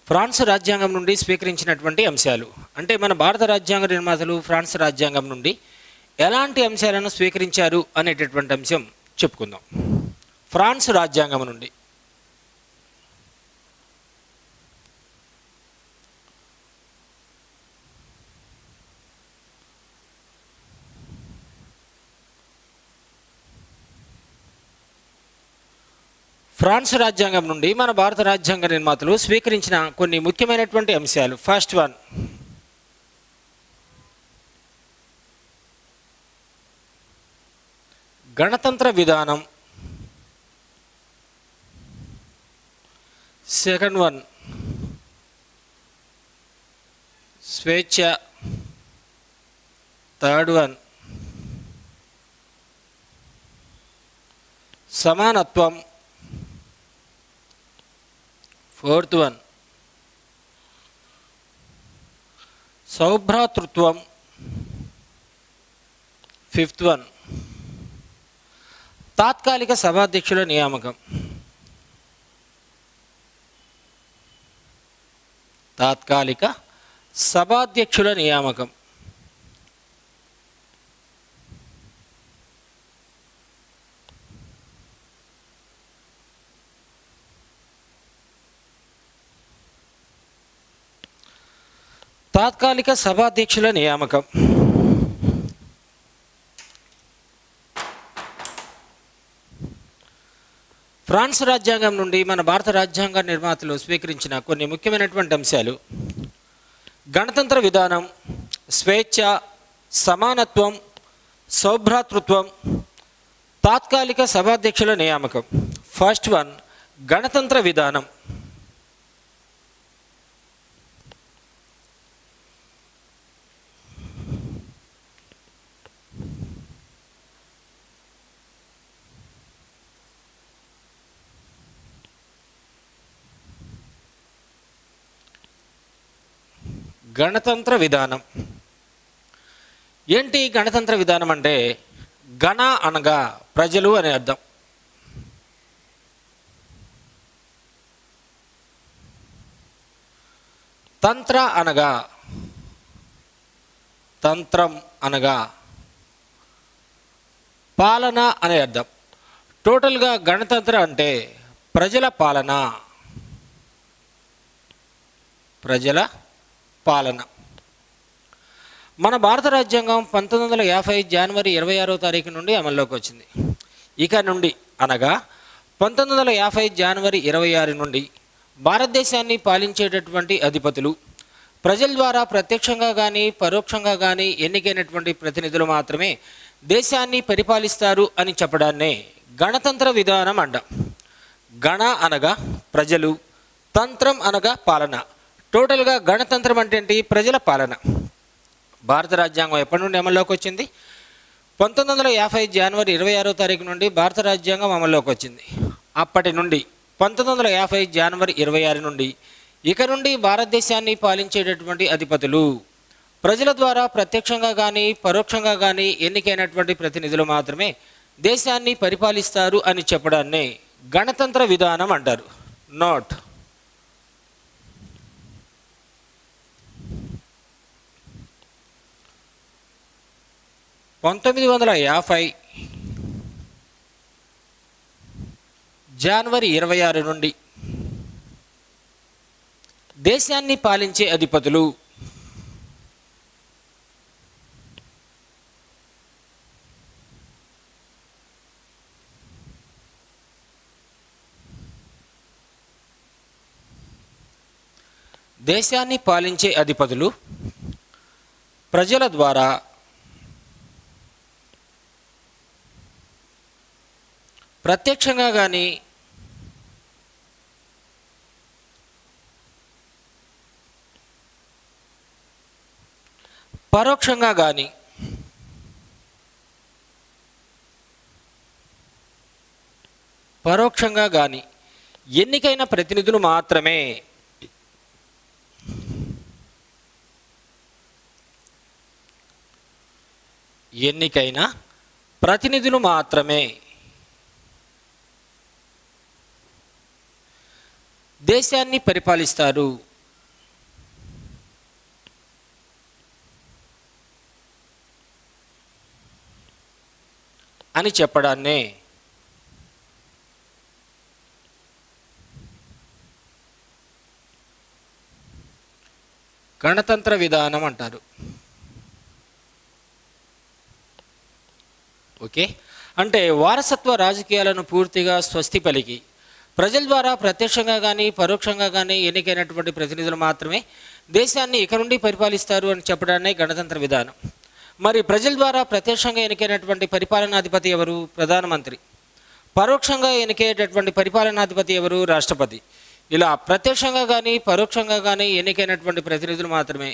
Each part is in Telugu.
ఫ్రాన్స్ రాజ్యాంగం నుండి స్వీకరించినటువంటి అంశాలు అంటే మన భారత రాజ్యాంగ నిర్మాతలు ఫ్రాన్స్ రాజ్యాంగం నుండి ఎలాంటి అంశాలను స్వీకరించారు అనేటటువంటి అంశం చెప్పుకుందాం. ఫ్రాన్స్ రాజ్యాంగం నుండి ఫ్రాన్స్ రాజ్యాంగం నుండి మన భారత రాజ్యాంగ నిర్మాతలు స్వీకరించిన కొన్ని ముఖ్యమైనటువంటి అంశాలు. ఫస్ట్ వన్, గణతంత్ర విధానం. సెకండ్ వన్, స్వేచ్ఛ. థర్డ్ వన్, సమానత్వం. ఫోర్త్ వన్, సౌభ్రాతృత్వం. ఫిఫ్త్ వన్, తాత్కాలిక సభాధ్యక్షుల నియామకం. తాత్కాలిక సభాధ్యక్షుల నియామకం. తాత్కాలిక సభాధ్యక్షుల నియామకం. ఫ్రాన్స్ రాజ్యాంగం నుండి మన భారత రాజ్యాంగ నిర్మాతలు స్వీకరించిన కొన్ని ముఖ్యమైనటువంటి అంశాలు: గణతంత్ర విధానం, స్వేచ్ఛ, సమానత్వం, సౌభ్రాతృత్వం, తాత్కాలిక సభాధ్యక్షుల నియామకం. ఫస్ట్ వన్, గణతంత్ర విధానం. గణతంత్ర విధానం ఏంటి? గణతంత్ర విధానం అంటే గణ అనగా ప్రజలు అనే అర్థం. తంత్ర అనగా తంత్రం అనగా పాలన అనే అర్థం. టోటల్గా గణతంత్ర అంటే ప్రజల పాలన, ప్రజల పాలన. మన భారత రాజ్యాంగం 1950 జనవరి 26వ తారీఖు నుండి అమల్లోకి వచ్చింది. ఇక నుండి అనగా 1950 జనవరి 26 నుండి భారతదేశాన్ని పాలించేటటువంటి అధిపతులు ప్రజల ద్వారా ప్రత్యక్షంగా కానీ పరోక్షంగా కానీ ఎన్నికైనటువంటి ప్రతినిధులు మాత్రమే దేశాన్ని పరిపాలిస్తారు అని చెప్పడాన్నే గణతంత్ర విధానం అంటాం. గణ అనగా ప్రజలు, తంత్రం అనగా పాలన. టోటల్గా గణతంత్రం అంటే ఏంటి? ప్రజల పాలన. భారత రాజ్యాంగం ఎప్పటి నుండి అమల్లోకి వచ్చింది? 1950 జనవరి 26వ తారీఖు నుండి భారత రాజ్యాంగం అమల్లోకి వచ్చింది. అప్పటి నుండి 1950 జనవరి 26 నుండి ఇక నుండి భారతదేశాన్ని పాలించేటటువంటి అధిపతులు ప్రజల ద్వారా ప్రత్యక్షంగా కానీ పరోక్షంగా కానీ ఎన్నికైనటువంటి ప్రతినిధులు మాత్రమే దేశాన్ని పరిపాలిస్తారు అని చెప్పడాన్నే గణతంత్ర విధానం అంటారు. నోట్. 1950 జనవరి 26 నుండి దేశాన్ని పాలించే అధిపతులు ప్రజల ద్వారా ప్రత్యక్షంగా కానీ పరోక్షంగా కానీ ఎన్నికైన ప్రతినిధులు మాత్రమే దేశాన్ని పరిపాలిస్తారు అని చెప్పడాన్నే గణతంత్ర విధానం అంటారు. ఓకే, అంటే వారసత్వ రాజకీయాలను పూర్తిగా స్వస్తి పలికి ప్రజల ద్వారా ప్రత్యక్షంగా కానీ పరోక్షంగా కానీ ఎన్నికైనటువంటి ప్రతినిధులు మాత్రమే దేశాన్ని ఇక నుండి పరిపాలిస్తారు అని చెప్పడాన్ని గణతంత్ర విధానం. మరి ప్రజల ద్వారా ప్రత్యక్షంగా ఎన్నికైనటువంటి పరిపాలనాధిపతి ఎవరు? ప్రధానమంత్రి. పరోక్షంగా ఎన్నికయ్యేటటువంటి పరిపాలనాధిపతి ఎవరు? రాష్ట్రపతి. ఇలా ప్రత్యక్షంగా కానీ పరోక్షంగా కానీ ఎన్నికైనటువంటి ప్రతినిధులు మాత్రమే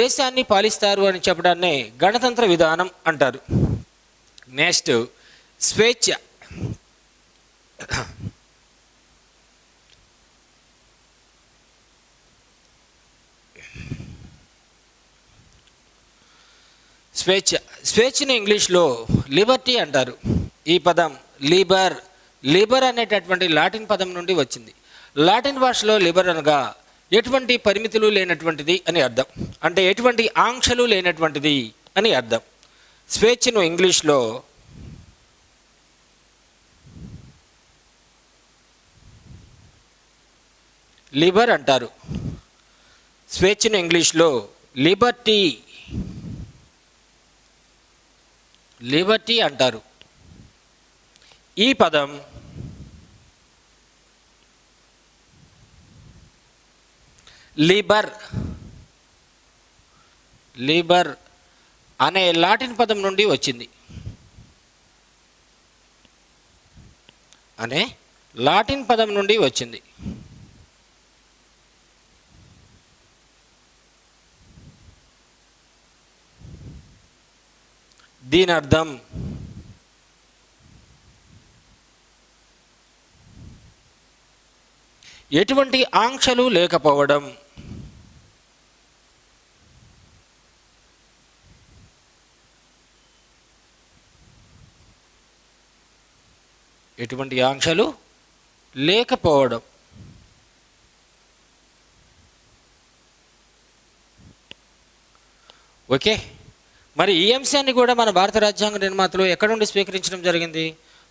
దేశాన్ని పాలిస్తారు అని చెప్పడాన్నే గణతంత్ర విధానం అంటారు. నెక్స్ట్, స్వేచ్ఛ. స్వేచ్ఛను ఇంగ్లీష్లో లిబర్టీ అంటారు. ఈ పదం లిబర్ అనేటటువంటి లాటిన్ పదం నుండి వచ్చింది. లాటిన్ భాషలో లిబర్ అనగా ఎటువంటి పరిమితులు లేనటువంటిది అని అర్థం, అంటే ఎటువంటి ఆంక్షలు లేనటువంటిది అని అర్థం. స్వేచ్ఛను ఇంగ్లీష్లో లిబర్ అంటారు. స్వేచ్ఛను ఇంగ్లీష్లో లిబర్టీ అంటారు. ఈ పదం లిబర్ అనే లాటిన్ పదం నుండి వచ్చింది. దీని అర్థం ఎటువంటి ఆంక్షలు లేకపోవడం. ఎటువంటి ఆంక్షలు లేకపోవడం. ఓకే, మరి ఈ అంశాన్ని కూడా మన భారత రాజ్యాంగ నిర్మాతలు ఎక్కడి నుండి స్వీకరించడం జరిగింది?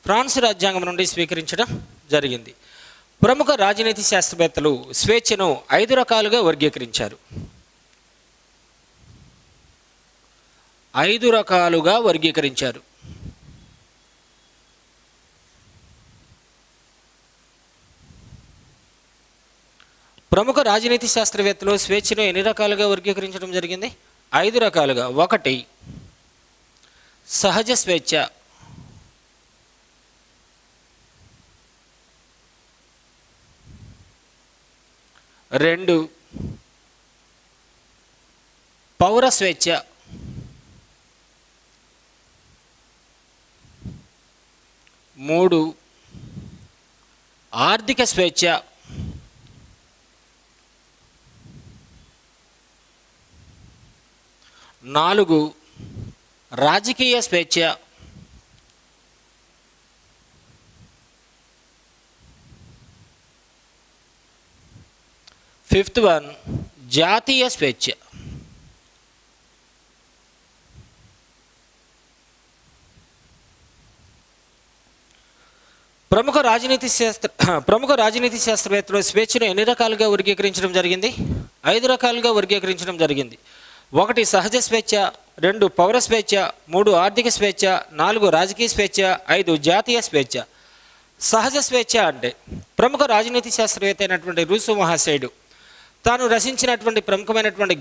ఫ్రాన్స్ రాజ్యాంగం నుండి స్వీకరించడం జరిగింది. ప్రముఖ రాజనీతి శాస్త్రవేత్తలు స్వేచ్ఛను 5 రకాలుగా వర్గీకరించారు. 5 రకాలుగా వర్గీకరించారు. ప్రముఖ రాజనీతి శాస్త్రవేత్తలు స్వేచ్ఛను ఎన్ని రకాలుగా వర్గీకరించడం జరిగింది? 5 రకాలుగా. 1, సహజ స్వేచ్ఛ. 2, పౌర స్వేచ్ఛ. 3, ఆర్థిక స్వేచ్ఛ. 4, రాజకీయ స్వేచ్ఛ. 5th వన్, జాతీయ స్వేచ్ఛ. ప్రముఖ రాజనీతి శాస్త్రవేత్తలు స్వేచ్ఛను ఎన్ని రకాలుగా వర్గీకరించడం జరిగింది? 5 రకాలుగా వర్గీకరించడం జరిగింది. 1, సహజ స్వేచ్ఛ. 2, పౌర స్వేచ్ఛ. 3, ఆర్థిక స్వేచ్ఛ. 4, రాజకీయ స్వేచ్ఛ. 5, జాతీయ స్వేచ్ఛ. సహజ స్వేచ్ఛ అంటే ప్రముఖ రాజనీతి శాస్త్రవేత్త అయినటువంటి రూసో మహాశయుడు తాను రచించినటువంటి ప్రముఖమైనటువంటి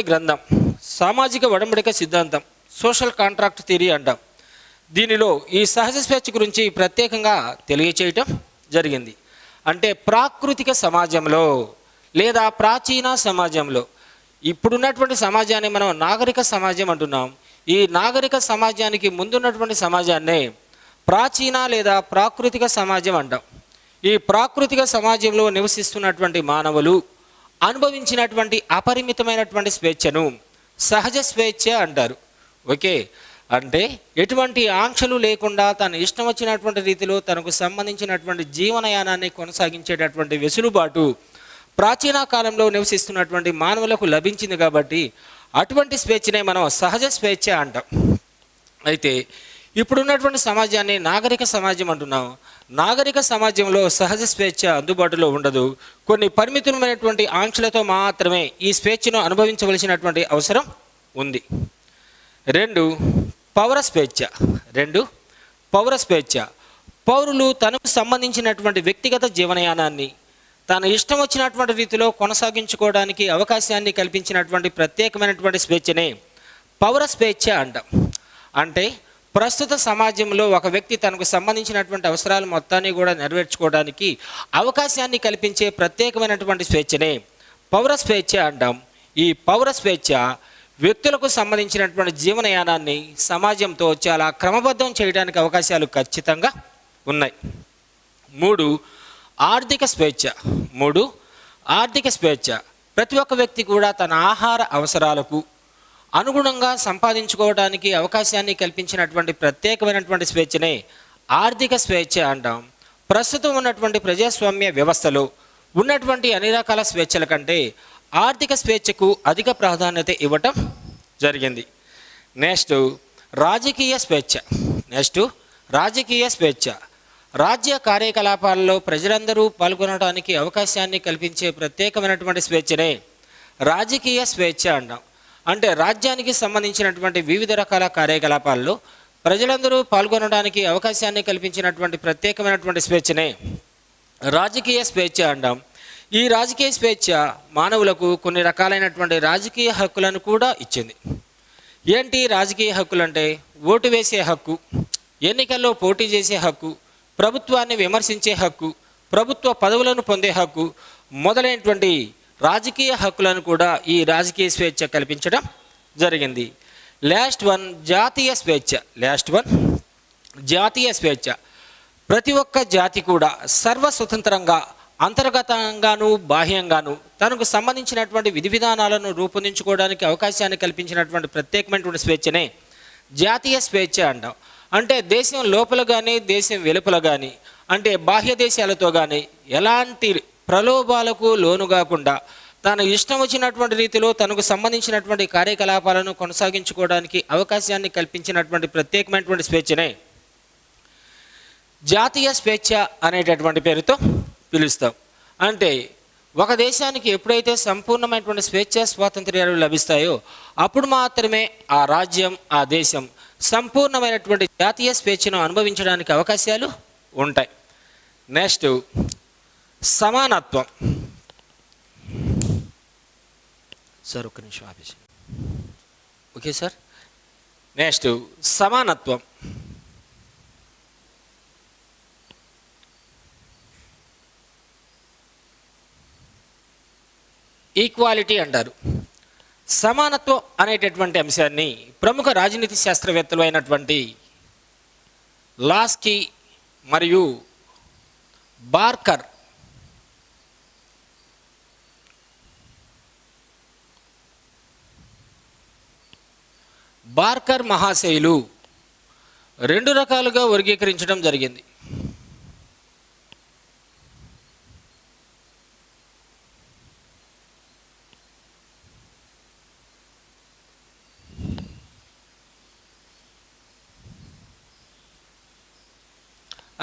గ్రంథం సామాజిక ఒడంబడిక సిద్ధాంతం, సోషల్ కాంట్రాక్ట్ థియరీ అంటాం. దీనిలో ఈ సహజ స్వేచ్ఛ గురించి ప్రత్యేకంగా తెలియచేయటం జరిగింది. అంటే ప్రాకృతిక సమాజంలో లేదా ప్రాచీన సమాజంలో, ఇప్పుడున్నటువంటి సమాజాన్ని మనం నాగరిక సమాజం అంటున్నాం. ఈ నాగరిక సమాజానికి ముందున్నటువంటి సమాజాన్నే ప్రాచీన లేదా ప్రాకృతిక సమాజం అంటాం. ఈ ప్రాకృతిక సమాజంలో నివసిస్తున్నటువంటి మానవులు అనుభవించినటువంటి అపరిమితమైనటువంటి స్వేచ్ఛను సహజ స్వేచ్ఛ అంటారు. ఓకే, అంటే ఎటువంటి ఆంక్షలు లేకుండా తన ఇష్టం వచ్చినటువంటి రీతిలో తనకు సంబంధించినటువంటి జీవనయానాన్ని కొనసాగించేటటువంటి వెసులుబాటు ప్రాచీన కాలంలో నివసిస్తున్నటువంటి మానవులకు లభించింది. కాబట్టి అటువంటి స్వేచ్ఛనే మనం సహజ స్వేచ్ఛ అంటాం. అయితే ఇప్పుడున్నటువంటి సమాజాన్ని నాగరిక సమాజం అంటున్నాం. నాగరిక సమాజంలో సహజ స్వేచ్ఛ అందుబాటులో ఉండదు. కొన్ని పరిమితమైనటువంటి ఆంక్షలతో మాత్రమే ఈ స్వేచ్ఛను అనుభవించవలసినటువంటి అవసరం ఉంది. రెండు, పౌర స్వేచ్ఛ. పౌర స్వేచ్ఛ. పౌరులు తనకు సంబంధించినటువంటి వ్యక్తిగత జీవనయానాన్ని తన ఇష్టం వచ్చినటువంటి రీతిలో కొనసాగించుకోవడానికి అవకాశాన్ని కల్పించినటువంటి ప్రత్యేకమైనటువంటి స్వేచ్ఛనే పౌర స్వేచ్ఛ అంటాం. అంటే ప్రస్తుత సమాజంలో ఒక వ్యక్తి తనకు సంబంధించినటువంటి అవసరాలు మొత్తాన్ని కూడా నెరవేర్చుకోవడానికి అవకాశాన్ని కల్పించే ప్రత్యేకమైనటువంటి స్వేచ్ఛనే పౌర స్వేచ్ఛ అంటాం. ఈ పౌర స్వేచ్ఛ వ్యక్తులకు సంబంధించినటువంటి జీవనయానాన్ని సమాజంతో చాలా క్రమబద్ధం చేయడానికి అవకాశాలు ఖచ్చితంగా ఉన్నాయి. మూడు, ఆర్థిక స్వేచ్ఛ. ఆర్థిక స్వేచ్ఛ. ప్రతి ఒక్క వ్యక్తి కూడా తన ఆహార అవసరాలకు అనుగుణంగా సంపాదించుకోవడానికి అవకాశాన్ని కల్పించినటువంటి ప్రత్యేకమైనటువంటి స్వేచ్ఛనే ఆర్థిక స్వేచ్ఛ అంటాం. ప్రస్తుతం ఉన్నటువంటి ప్రజాస్వామ్య వ్యవస్థలో ఉన్నటువంటి అన్ని రకాల స్వేచ్ఛల కంటే ఆర్థిక స్వేచ్ఛకు అధిక ప్రాధాన్యత ఇవ్వటం జరిగింది. నెక్స్ట్, రాజకీయ స్వేచ్ఛ. రాజకీయ స్వేచ్ఛ. రాజ్య కార్యకలాపాలలో ప్రజలందరూ పాల్గొనడానికి అవకాశాన్ని కల్పించే ప్రత్యేకమైనటువంటి స్వేచ్ఛనే రాజకీయ స్వేచ్ఛ అంటాం. అంటే రాజ్యానికి సంబంధించినటువంటి వివిధ రకాల కార్యకలాపాల్లో ప్రజలందరూ పాల్గొనడానికి అవకాశాన్ని కల్పించినటువంటి ప్రత్యేకమైనటువంటి స్వేచ్ఛనే రాజకీయ స్వేచ్ఛ అంటాం. ఈ రాజకీయ స్వేచ్ఛ మానవులకు కొన్ని రకాలైనటువంటి రాజకీయ హక్కులను కూడా ఇచ్చింది. ఏంటి రాజకీయ హక్కులు అంటే? ఓటు వేసే హక్కు, ఎన్నికల్లో పోటీ చేసే హక్కు, ప్రభుత్వాన్ని విమర్శించే హక్కు, ప్రభుత్వ పదవులను పొందే హక్కు మొదలైనటువంటి రాజకీయ హక్కులను కూడా ఈ రాజకీయ స్వేచ్ఛ కల్పించడం జరిగింది. లాస్ట్ వన్, జాతీయ స్వేచ్ఛ. జాతీయ స్వేచ్ఛ. ప్రతి ఒక్క జాతి కూడా సర్వస్వతంత్రంగా అంతర్గతంగాను బాహ్యంగాను తనకు సంబంధించినటువంటి విధి విధానాలను రూపొందించుకోవడానికి అవకాశాన్ని కల్పించినటువంటి ప్రత్యేకమైనటువంటి స్వేచ్ఛనే జాతీయ స్వేచ్ఛ అంటాం. అంటే దేశం లోపల కానీ దేశం వెలుపల కానీ అంటే బాహ్య దేశాలతో కానీ ఎలాంటి ప్రలోభాలకు లోను కాకుండా తను ఇష్టం వచ్చినటువంటి రీతిలో తనకు సంబంధించినటువంటి కార్యకలాపాలను కొనసాగించుకోవడానికి అవకాశాన్ని కల్పించినటువంటి ప్రత్యేకమైనటువంటి స్వేచ్ఛనే జాతీయ స్వేచ్ఛ అనేటటువంటి పేరుతో పిలుస్తాం. అంటే ఒక దేశానికి ఎప్పుడైతే సంపూర్ణమైనటువంటి స్వేచ్ఛ స్వాతంత్ర్యాలు లభిస్తాయో అప్పుడు మాత్రమే ఆ రాజ్యం, ఆ దేశం సంపూర్ణమైనటువంటి జాతీయ స్వేచ్ఛను అనుభవించడానికి అవకాశాలు ఉంటాయి. నెక్స్ట్, సమానత్వం. సార్ ఒక్క నిమిషం ఆపేసి. Okay sir. నెక్స్ట్, సమానత్వం. ఈక్వాలిటీ అంటారు. సమానత్వం అనేటటువంటి అంశాన్ని ప్రముఖ రాజనీతి శాస్త్రవేత్తలు అయినటువంటి లాస్కీ మరియు బార్కర్ మహాశయులు రెండు రకాలుగా వర్గీకరించడం జరిగింది.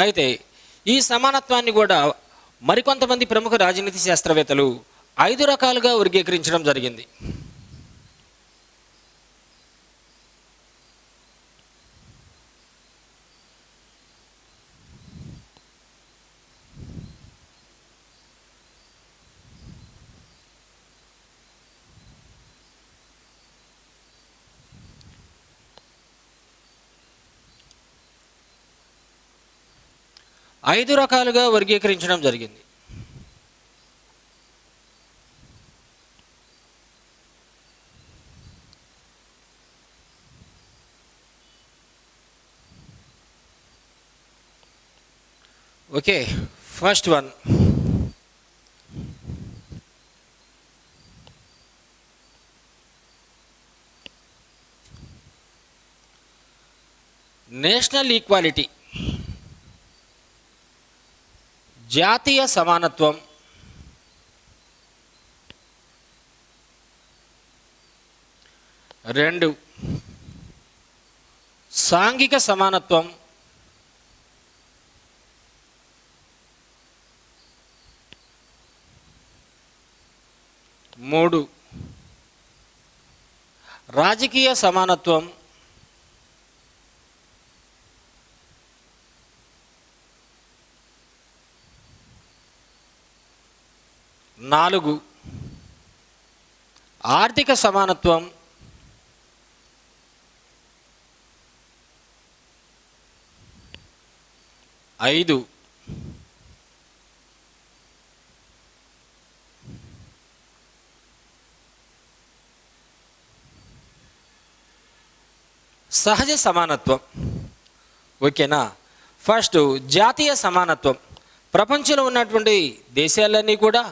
అయితే ఈ సమానత్వాన్ని కూడా మరికొంతమంది ప్రముఖ రాజనీతి శాస్త్రవేత్తలు 5 రకాలుగా వర్గీకరించడం జరిగింది. ఐదు రకాలుగా వర్గీకరించడం జరిగింది. Okay, first one, national equality, జాతీయ సమానత్వం, 2 సాంఘిక సమానత్వం, 3 రాజకీయ సమానత్వం, 4 ఆర్థిక సమానత్వం, 5 సహజ సమానత్వం. ఓకేనా? ఫస్ట్ జాతీయ సమానత్వం. ప్రపంచంలో ఉన్నటువంటి దేశాలన్నీ కూడా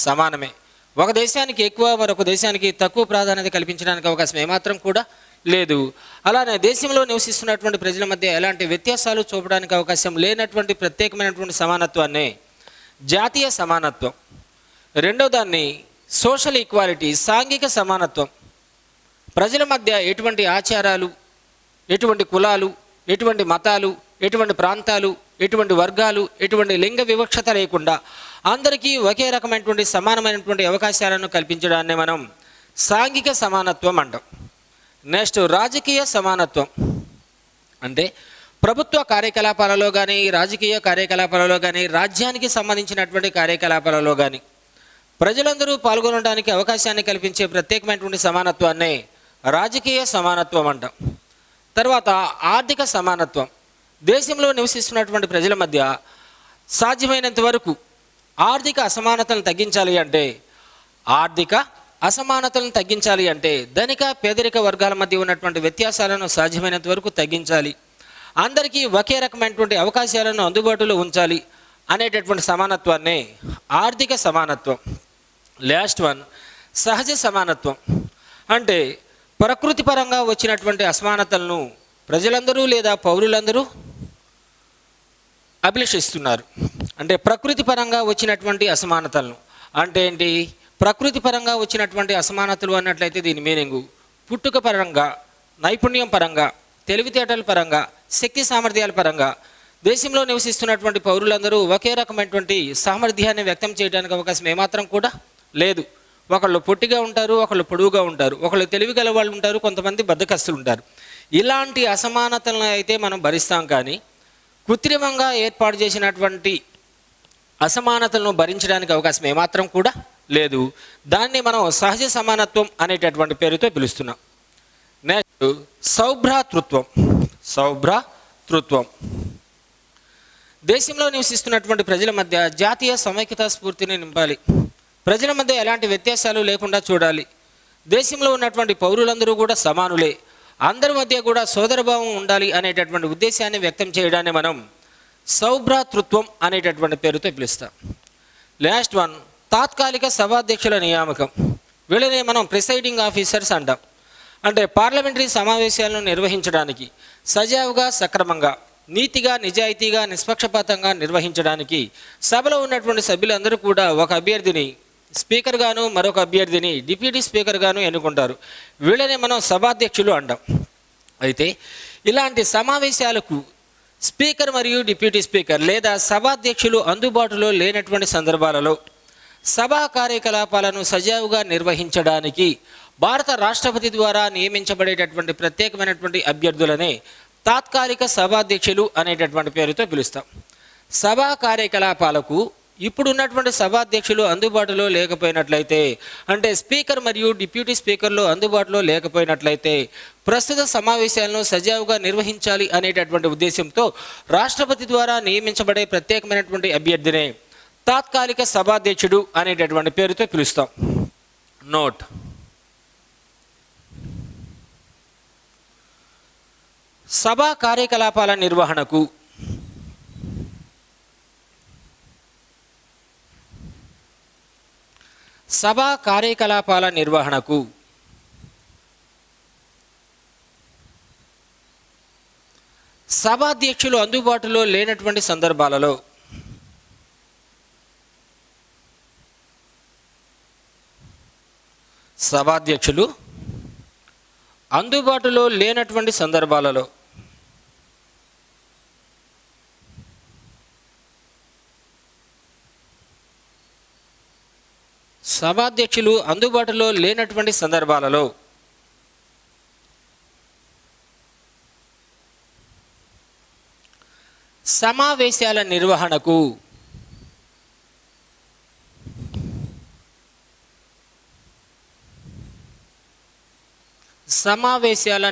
సమానమే. ఒక దేశానికి ఎక్కువ, మరొక దేశానికి తక్కువ ప్రాధాన్యత కల్పించడానికి అవకాశం ఏమాత్రం కూడా లేదు. అలానే దేశంలో నివసిస్తున్నటువంటి ప్రజల మధ్య ఎలాంటి వ్యత్యాసాలు చూపడానికి అవకాశం లేనటువంటి ప్రత్యేకమైనటువంటి సమానత్వాన్నే జాతీయ సమానత్వం. రెండో దాన్ని సోషల్ ఈక్వాలిటీ, సాంఘిక సమానత్వం. ప్రజల మధ్య ఎటువంటి ఆచారాలు, ఎటువంటి కులాలు, ఎటువంటి మతాలు, ఎటువంటి ప్రాంతాలు, ఎటువంటి వర్గాలు, ఎటువంటి లింగ వివక్షత లేకుండా అందరికీ ఒకే రకమైనటువంటి సమానమైనటువంటి అవకాశాలను కల్పించడాన్ని మనం సాంఘిక సమానత్వం అంటాం. నెక్స్ట్ రాజకీయ సమానత్వం. అంటే ప్రభుత్వ కార్యకలాపాలలో కానీ, రాజకీయ కార్యకలాపాలలో కానీ, రాజ్యానికి సంబంధించినటువంటి కార్యకలాపాలలో కానీ ప్రజలందరూ పాల్గొనడానికి అవకాశాన్ని కల్పించే ప్రత్యేకమైనటువంటి సమానత్వాన్నే రాజకీయ సమానత్వం అంటాం. తర్వాత ఆర్థిక సమానత్వం. దేశంలో నివసిస్తున్నటువంటి ప్రజల మధ్య సాధ్యమైనంత వరకు ఆర్థిక అసమానతలను తగ్గించాలి అంటే ధనిక పేదరిక వర్గాల మధ్య ఉన్నటువంటి వ్యత్యాసాలను సాధ్యమైనంత వరకు తగ్గించాలి, అందరికీ ఒకే రకమైనటువంటి అవకాశాలను అందుబాటులో ఉంచాలి అనేటటువంటి సమానత్వాన్నే ఆర్థిక సమానత్వం. లాస్ట్ వన్ సహజ సమానత్వం. అంటే ప్రకృతి పరంగా వచ్చినటువంటి అసమానతలను ప్రజలందరూ లేదా పౌరులందరూ అభిలషిస్తున్నారు. అంటే ప్రకృతి పరంగా వచ్చినటువంటి అసమానతలను అంటే ఏంటి? ప్రకృతి పరంగా వచ్చినటువంటి అసమానతలు అన్నట్లయితే దీని మీనింగు పుట్టుక పరంగా, నైపుణ్యం పరంగా, తెలివితేటల పరంగా, శక్తి సామర్థ్యాల పరంగా దేశంలో నివసిస్తున్నటువంటి పౌరులందరూ ఒకే రకమైనటువంటి సామర్థ్యాన్ని వ్యక్తం చేయడానికి అవకాశం ఏమాత్రం కూడా లేదు. ఒకళ్ళు పొట్టిగా ఉంటారు, ఒకళ్ళు పొడువుగా ఉంటారు, ఒకళ్ళు తెలివిగల వాళ్ళు ఉంటారు, కొంతమంది బద్ధకస్తులు ఉంటారు. ఇలాంటి అసమానతలను అయితే మనం భరిస్తాం, కానీ కృత్రిమంగా ఏర్పాటు చేసినటువంటి అసమానతలను భరించడానికి అవకాశం ఏమాత్రం కూడా లేదు. దాన్ని మనం సహజ సమానత్వం అనేటటువంటి పేరుతో పిలుస్తున్నాం. నెక్స్ట్ సౌభ్రాతృత్వం. దేశంలో నివసిస్తున్నటువంటి ప్రజల మధ్య జాతీయ సమైక్యతా స్ఫూర్తిని నింపాలి. ప్రజల మధ్య ఎలాంటి వ్యత్యాసాలు లేకుండా చూడాలి. దేశంలో ఉన్నటువంటి పౌరులందరూ కూడా సమానులే, అందరి మధ్య కూడా సోదరభావం ఉండాలి అనేటటువంటి ఉద్దేశాన్ని వ్యక్తం చేయడాన్ని మనం సౌభ్రాతృత్వం అనేటటువంటి పేరుతో పిలుస్తాం. లాస్ట్ వన్ తాత్కాలిక సభాధ్యక్షుల నియామకం. వీళ్ళని మనం ప్రిసైడింగ్ ఆఫీసర్స్ అంటాం. అంటే పార్లమెంటరీ సమావేశాలను నిర్వహించడానికి సజావుగా, సక్రమంగా, నీతిగా, నిజాయితీగా, నిష్పక్షపాతంగా నిర్వహించడానికి సభలో ఉన్నటువంటి సభ్యులందరూ కూడా ఒక అభ్యర్థిని స్పీకర్ గాను, మరొక అభ్యర్థిని డిప్యూటీ స్పీకర్ గాను ఎన్నుకుంటారు. వీళ్ళనే మనం సభాధ్యక్షులు అంటాం. అయితే ఇలాంటి సమావేశాలకు స్పీకర్ మరియు డిప్యూటీ స్పీకర్ లేదా సభాధ్యక్షులు అందుబాటులో లేనటువంటి సందర్భాలలో సభా కార్యకలాపాలను సజావుగా నిర్వహించడానికి భారత రాష్ట్రపతి ద్వారా నియమించబడేటటువంటి ప్రత్యేకమైనటువంటి అభ్యర్థులనే తాత్కాలిక సభాధ్యక్షులు అనేటటువంటి పేరుతో పిలుస్తాం. సభా కార్యకలాపాలకు ఇప్పుడున్నటువంటి సభాధ్యక్షులు అందుబాటులో లేకపోయినట్లయితే, అంటే స్పీకర్ మరియు డిప్యూటీ స్పీకర్లు అందుబాటులో లేకపోయినట్లయితే ప్రస్తుత సమావేశాలను సజావుగా నిర్వహించాలి అనేటటువంటి ఉద్దేశంతో రాష్ట్రపతి ద్వారా నియమించబడే ప్రత్యేకమైనటువంటి అభ్యర్థినే తాత్కాలిక సభాధ్యక్షుడు అనేటటువంటి పేరుతో పిలుస్తాం. నోట్: సభా కార్యకలాపాల నిర్వహణకు సభాధ్యక్షులు అందుబాటులో లేనటువంటి సందర్భాలలో సభాధ్యక్షులు అందుబాటులో లేనటువంటి సందర్భాలలో. సభాధ్యక్షులు అందుబాటులో లేనటువంటి సందర్భాలలో సమావేశాల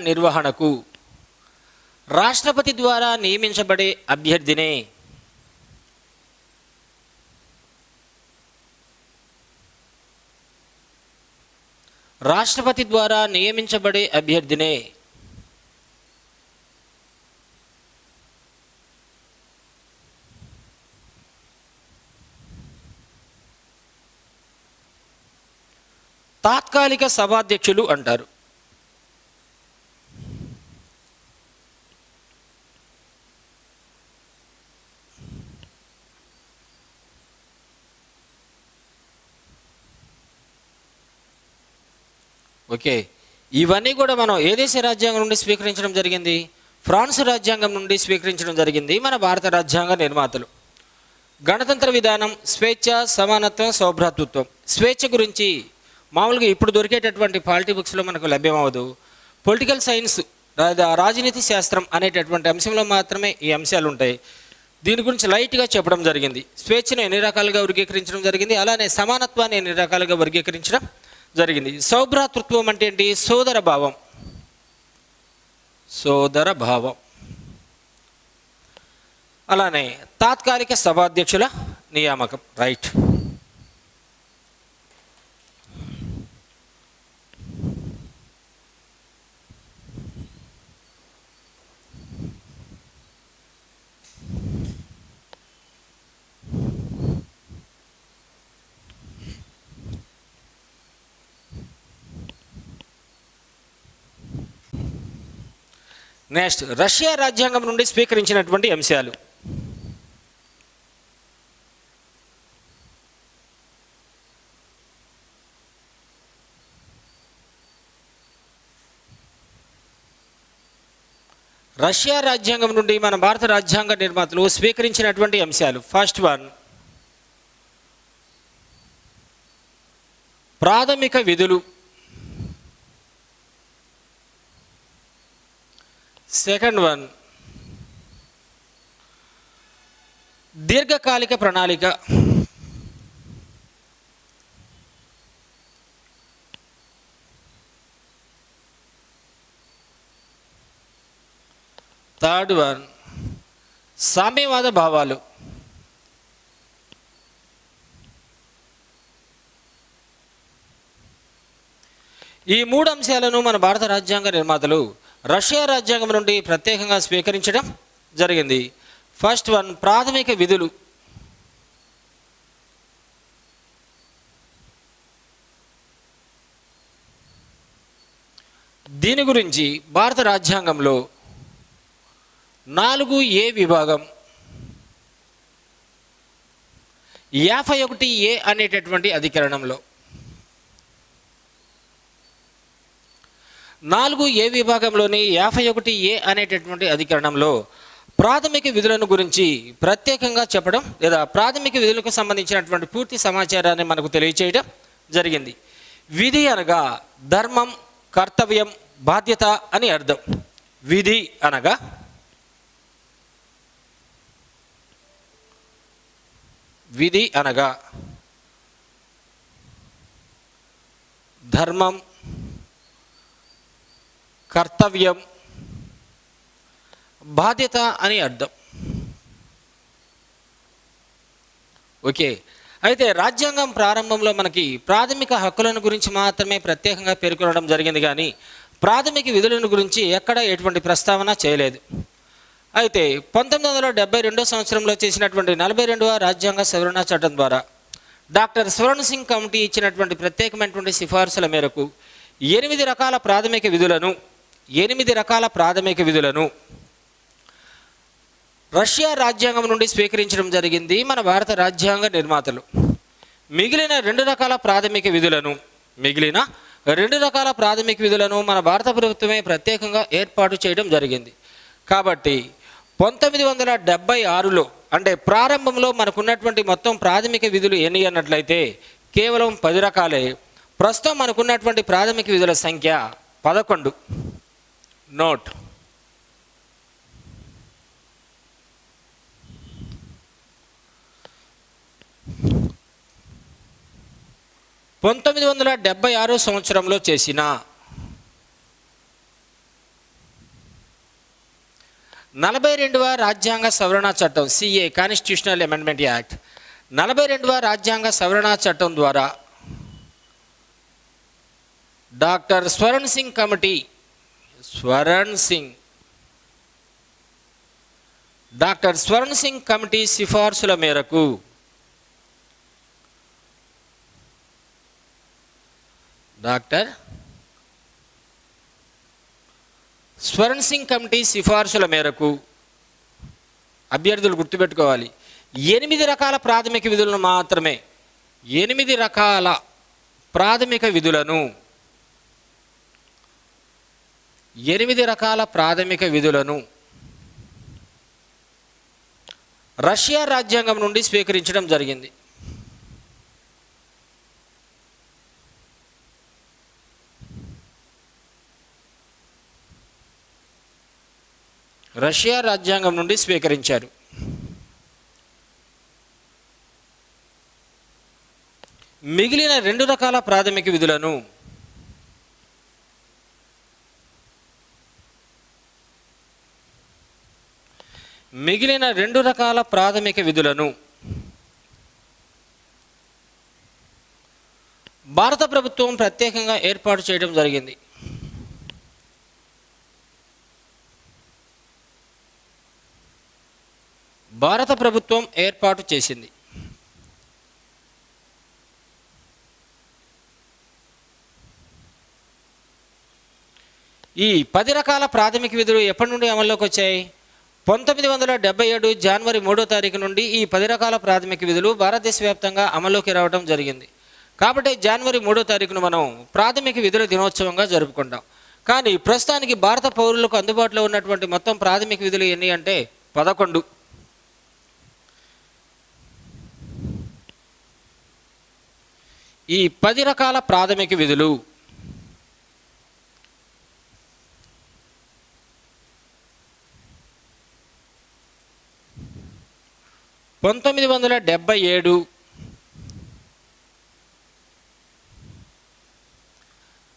నిర్వహణకు రాష్ట్రపతి ద్వారా నియమించబడే అభ్యర్థినే తాత్కాలిక సభాధ్యక్షులు అంటారు. ఓకే, ఇవన్నీ కూడా మనం ఏ దేశ రాజ్యాంగం నుండి స్వీకరించడం జరిగింది? ఫ్రాన్స్ రాజ్యాంగం నుండి స్వీకరించడం జరిగింది మన భారత రాజ్యాంగ నిర్మాతలు. గణతంత్ర విధానం, స్వేచ్ఛ, సమానత్వం, సౌభ్రాతృత్వం. స్వేచ్ఛ గురించి మామూలుగా ఇప్పుడు దొరికేటటువంటి పాలిటీ బుక్స్లో మనకు లభ్యమవ్వదు. పొలిటికల్ సైన్స్, రాజనీతి శాస్త్రం అనేటటువంటి అంశంలో మాత్రమే ఈ అంశాలు ఉంటాయి. దీని గురించి లైట్గా చెప్పడం జరిగింది. స్వేచ్ఛను ఎన్ని రకాలుగా వర్గీకరించడం జరిగింది, అలానే సమానత్వాన్ని ఎన్ని రకాలుగా వర్గీకరించడం జరిగింది. సౌభ్రాతృత్వం అంటే ఏంటి? సోదర భావం. అలానే తాత్కాలిక సభాధ్యక్షుల నియామకం. రైట్. నెక్స్ట్, రష్యా రాజ్యాంగం నుండి స్వీకరించినటువంటి అంశాలు. రష్యా రాజ్యాంగం నుండి మన భారత రాజ్యాంగ నిర్మాతలు స్వీకరించినటువంటి అంశాలు. ఫస్ట్ వన్, ప్రాథమిక విధులు. సెకండ్ వన్, దీర్ఘకాలిక ప్రణాళిక. థర్డ్ వన్, సామ్యవాద భావాలు. ఈ మూడు అంశాలను మన భారత రాజ్యాంగ నిర్మాతలు రష్యా రాజ్యాంగం నుండి ప్రత్యేకంగా స్వీకరించడం జరిగింది. ఫస్ట్ వన్, ప్రాథమిక విధులు. దీని గురించి భారత రాజ్యాంగంలో 4A విభాగం 51A అనేటటువంటి అధికరణంలో 4A విభాగంలోని 51A అనేటటువంటి అధికరణంలో ప్రాథమిక విధులను గురించి ప్రత్యేకంగా చెప్పడం, లేదా ప్రాథమిక విధులకు సంబంధించినటువంటి పూర్తి సమాచారాన్ని మనకు తెలియచేయడం జరిగింది. విధి అనగా ధర్మం, కర్తవ్యం, బాధ్యత అని అర్థం. విధి అనగా ధర్మం, కర్తవ్యం, బాధ్యత అని అర్థం. ఓకే, అయితే రాజ్యాంగం ప్రారంభంలో మనకి ప్రాథమిక హక్కులను గురించి మాత్రమే ప్రత్యేకంగా పేర్కొనడం జరిగింది, కానీ ప్రాథమిక విధులను గురించి ఎక్కడ ఎటువంటి ప్రస్తావన చేయలేదు. అయితే 1972 సంవత్సరంలో చేసినటువంటి 42వ రాజ్యాంగ సవరణ చట్టం ద్వారా డాక్టర్ స్వరణ్ సింగ్ కమిటీ ఇచ్చినటువంటి ప్రత్యేకమైనటువంటి సిఫార్సుల మేరకు 8 రకాల ప్రాథమిక విధులను రష్యా రాజ్యాంగం నుండి స్వీకరించడం జరిగింది మన భారత రాజ్యాంగ నిర్మాతలు. మిగిలిన 2 రకాల ప్రాథమిక రెండు రకాల ప్రాథమిక విధులను మన భారత ప్రభుత్వమే ప్రత్యేకంగా ఏర్పాటు చేయడం జరిగింది. కాబట్టి 1976లో అంటే ప్రారంభంలో మనకున్నటువంటి మొత్తం ప్రాథమిక విధులు ఎన్ని అన్నట్లయితే కేవలం 10 రకాలే. ప్రస్తుతం మనకున్నటువంటి ప్రాథమిక విధుల సంఖ్య 11. నోట్. 1976 సంవత్సరంలో చేసిన 42వ రాజ్యాంగ సవరణ చట్టం సిఏ కాన్స్టిట్యూషనల్ అమెండ్మెంట్ యాక్ట్ 42వ రాజ్యాంగ సవరణ చట్టం ద్వారా doctor Swaran Singh committee doctor Swaran Singh committee సిఫార్సుల మేరకు డాక్టర్ స్వరణ్ సింగ్ కమిటీ సిఫార్సుల మేరకు అభ్యర్థులు గుర్తుపెట్టుకోవాలి, 8 రకాల ప్రాథమిక విధులను మాత్రమే 8 రకాల ప్రాథమిక విధులను 8 రకాల ప్రాథమిక విధులను రష్యా రాజ్యాంగం నుండి స్వీకరించడం జరిగింది. రష్యా రాజ్యాంగం నుండి స్వీకరించారు. మిగిలిన 2 రకాల ప్రాథమిక విధులను భారత ప్రభుత్వం ప్రత్యేకంగా ఏర్పాటు చేయడం జరిగింది. భారత ప్రభుత్వం ఏర్పాటు చేసింది. ఈ 10 రకాల ప్రాథమిక విధులు ఎప్పటి నుండి అమల్లోకి వచ్చాయి? 1977 జనవరి 3వ తారీఖు నుండి ఈ 10 రకాల ప్రాథమిక విధులు భారతదేశ వ్యాప్తంగా అమల్లోకి రావడం జరిగింది. కాబట్టి జనవరి 3వ తారీఖును మనం ప్రాథమిక విధుల దినోత్సవంగా జరుపుకుంటాం. కానీ ప్రస్తుతానికి భారత పౌరులకు అందుబాటులో ఉన్నటువంటి మొత్తం ప్రాథమిక విధులు ఎన్ని అంటే 11. ఈ 10 రకాల ప్రాథమిక విధులు 1977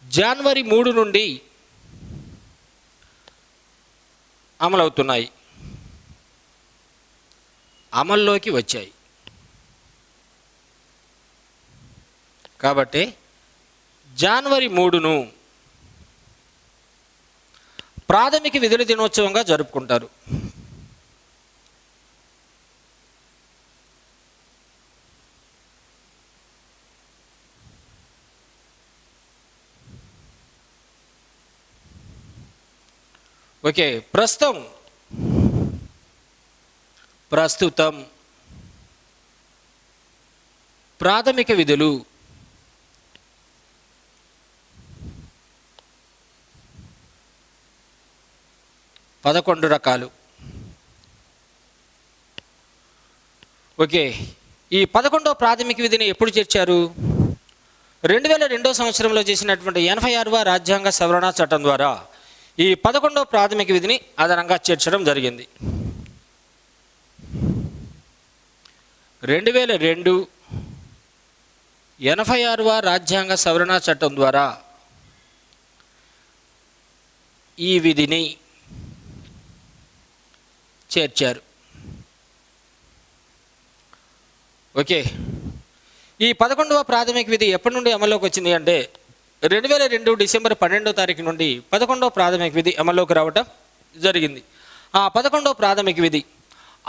జనవరి 3 నుండి అమల్లోకి వచ్చాయి. కాబట్టి జనవరి 3ను ప్రాథమిక విధుల దినోత్సవంగా జరుపుకుంటారు. ఓకే, ప్రస్తుతం ప్రాథమిక విధులు 11 రకాలు. ఓకే, ఈ 11వ ప్రాథమిక విధిని ఎప్పుడు చేర్చారు? 2002 సంవత్సరంలో చేసినటువంటి 86వ రాజ్యాంగ సవరణ చట్టం ద్వారా ఈ 11వ ప్రాథమిక విధిని అదనంగా చేర్చడం జరిగింది. 2002 86వ రాజ్యాంగ సవరణ చట్టం ద్వారా ఈ విధిని చేర్చారు. ఓకే, ఈ 11వ ప్రాథమిక విధి ఎప్పటి నుండి అమల్లోకి వచ్చింది అంటే 2002 డిసెంబర్ 12వ తారీఖు నుండి 11వ ప్రాథమిక విధి అమల్లోకి రావటం జరిగింది. ఆ 11వ ప్రాథమిక విధి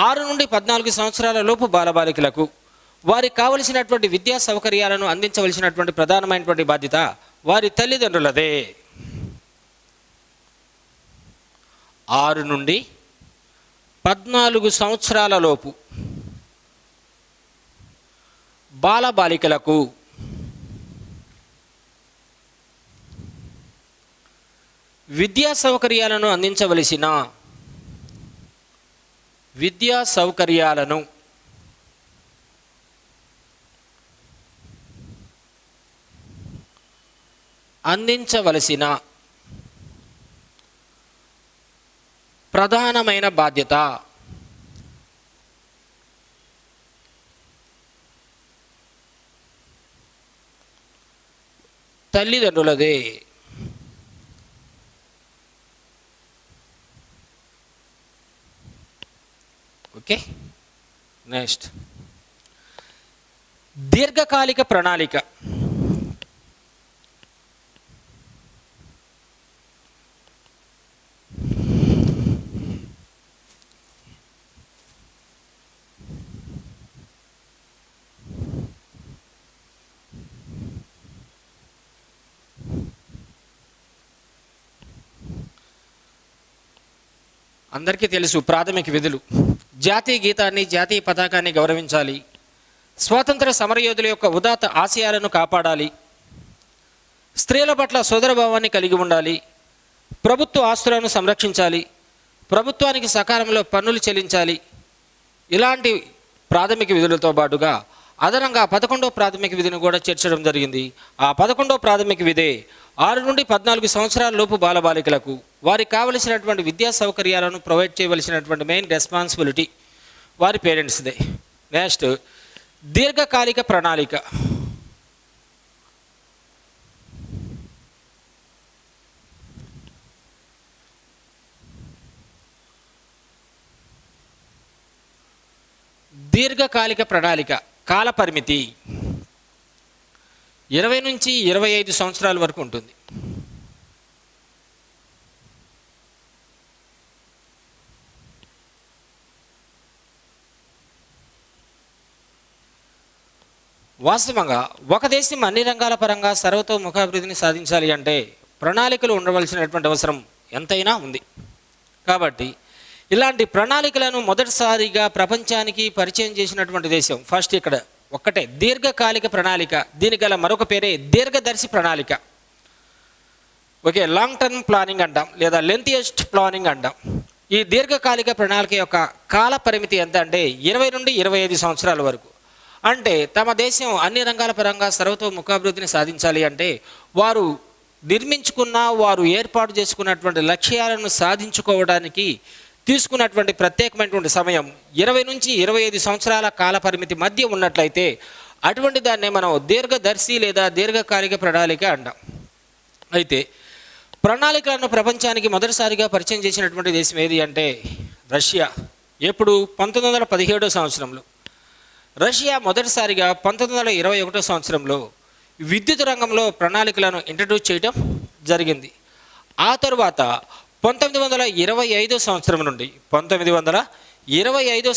6 నుండి 14 సంవత్సరాల లోపు బాలబాలికలకు వారికి కావలసినటువంటి విద్యా సౌకర్యాలను అందించవలసినటువంటి ప్రధానమైనటువంటి బాధ్యత వారి తల్లిదండ్రులదే. 6 నుండి 14 సంవత్సరాల లోపు బాలబాలికలకు విద్యా సౌకర్యాలను అందించవలసిన ప్రధానమైన బాధ్యత తల్లిదండ్రులదే. ఓకే, నెక్స్ట్ దీర్ఘకాలిక ప్రణాళిక. అందరికీ తెలుసు ప్రాథమిక విధులు. జాతీయ గీతాన్ని, జాతీయ పతాకాన్ని గౌరవించాలి. స్వాతంత్ర సమరయోధుల యొక్క ఉదాత్త ఆశయాలను కాపాడాలి. స్త్రీల పట్ల సోదరభావాన్ని కలిగి ఉండాలి. ప్రభుత్వ ఆస్తులను సంరక్షించాలి. ప్రభుత్వానికి సకాలంలో పన్నులు చెల్లించాలి. ఇలాంటి ప్రాథమిక విధులతో పాటుగా అదనంగా 11వ ప్రాథమిక విధిని కూడా చేర్చడం జరిగింది. ఆ 11వ ప్రాథమిక విధే 6 నుండి 14 సంవత్సరాల లోపు బాలబాలికలకు వారికి కావలసినటువంటి విద్యా సౌకర్యాలను ప్రొవైడ్ చేయవలసినటువంటి మెయిన్ రెస్పాన్సిబిలిటీ వారి పేరెంట్స్దే. నెక్స్ట్ దీర్ఘకాలిక ప్రణాళిక. దీర్ఘకాలిక ప్రణాళిక కాలపరిమితి 20 నుంచి 25 సంవత్సరాల వరకు ఉంటుంది. వాస్తవంగా ఒక దేశం అన్ని రంగాల పరంగా సర్వతోముఖాభివృద్ధిని సాధించాలి అంటే ప్రణాళికలు ఉండవలసినటువంటి అవసరం ఎంతైనా ఉంది. కాబట్టి ఇలాంటి ప్రణాళికలను మొదటిసారిగా ప్రపంచానికి పరిచయం చేసినటువంటి దేశం ఫస్ట్ ఇక్కడ ఒక్కటే దీర్ఘకాలిక ప్రణాళిక. దీనికి గల మరొక పేరే దీర్ఘదర్శి ప్రణాళిక. ఓకే, లాంగ్ టర్మ్ ప్లానింగ్ అంటాం లేదా లెంతియెస్ట్ ప్లానింగ్ అంటాం. ఈ దీర్ఘకాలిక ప్రణాళిక యొక్క కాల పరిమితి ఎంత అంటే 20 నుండి 25 సంవత్సరాల వరకు. అంటే తమ దేశం అన్ని రంగాల పరంగా సర్వతోముఖాభివృద్ధిని సాధించాలి అంటే వారు వారు ఏర్పాటు చేసుకున్నటువంటి లక్ష్యాలను సాధించుకోవడానికి తీసుకున్నటువంటి ప్రత్యేకమైనటువంటి సమయం 20 నుంచి 25 సంవత్సరాల కాల పరిమితి మధ్య ఉన్నట్లయితే అటువంటి దాన్నే మనం దీర్ఘదర్శి లేదా దీర్ఘకాలిక ప్రణాళిక అంటాం. అయితే ప్రణాళికలను ప్రపంచానికి మొదటిసారిగా పరిచయం చేసినటువంటి దేశం ఏది అంటే రష్యా. ఎప్పుడు? 1917 సంవత్సరంలో. రష్యా మొదటిసారిగా 1921 సంవత్సరంలో విద్యుత్ రంగంలో ప్రణాళికలను ఇంట్రడ్యూస్ చేయడం జరిగింది. ఆ తరువాత 1925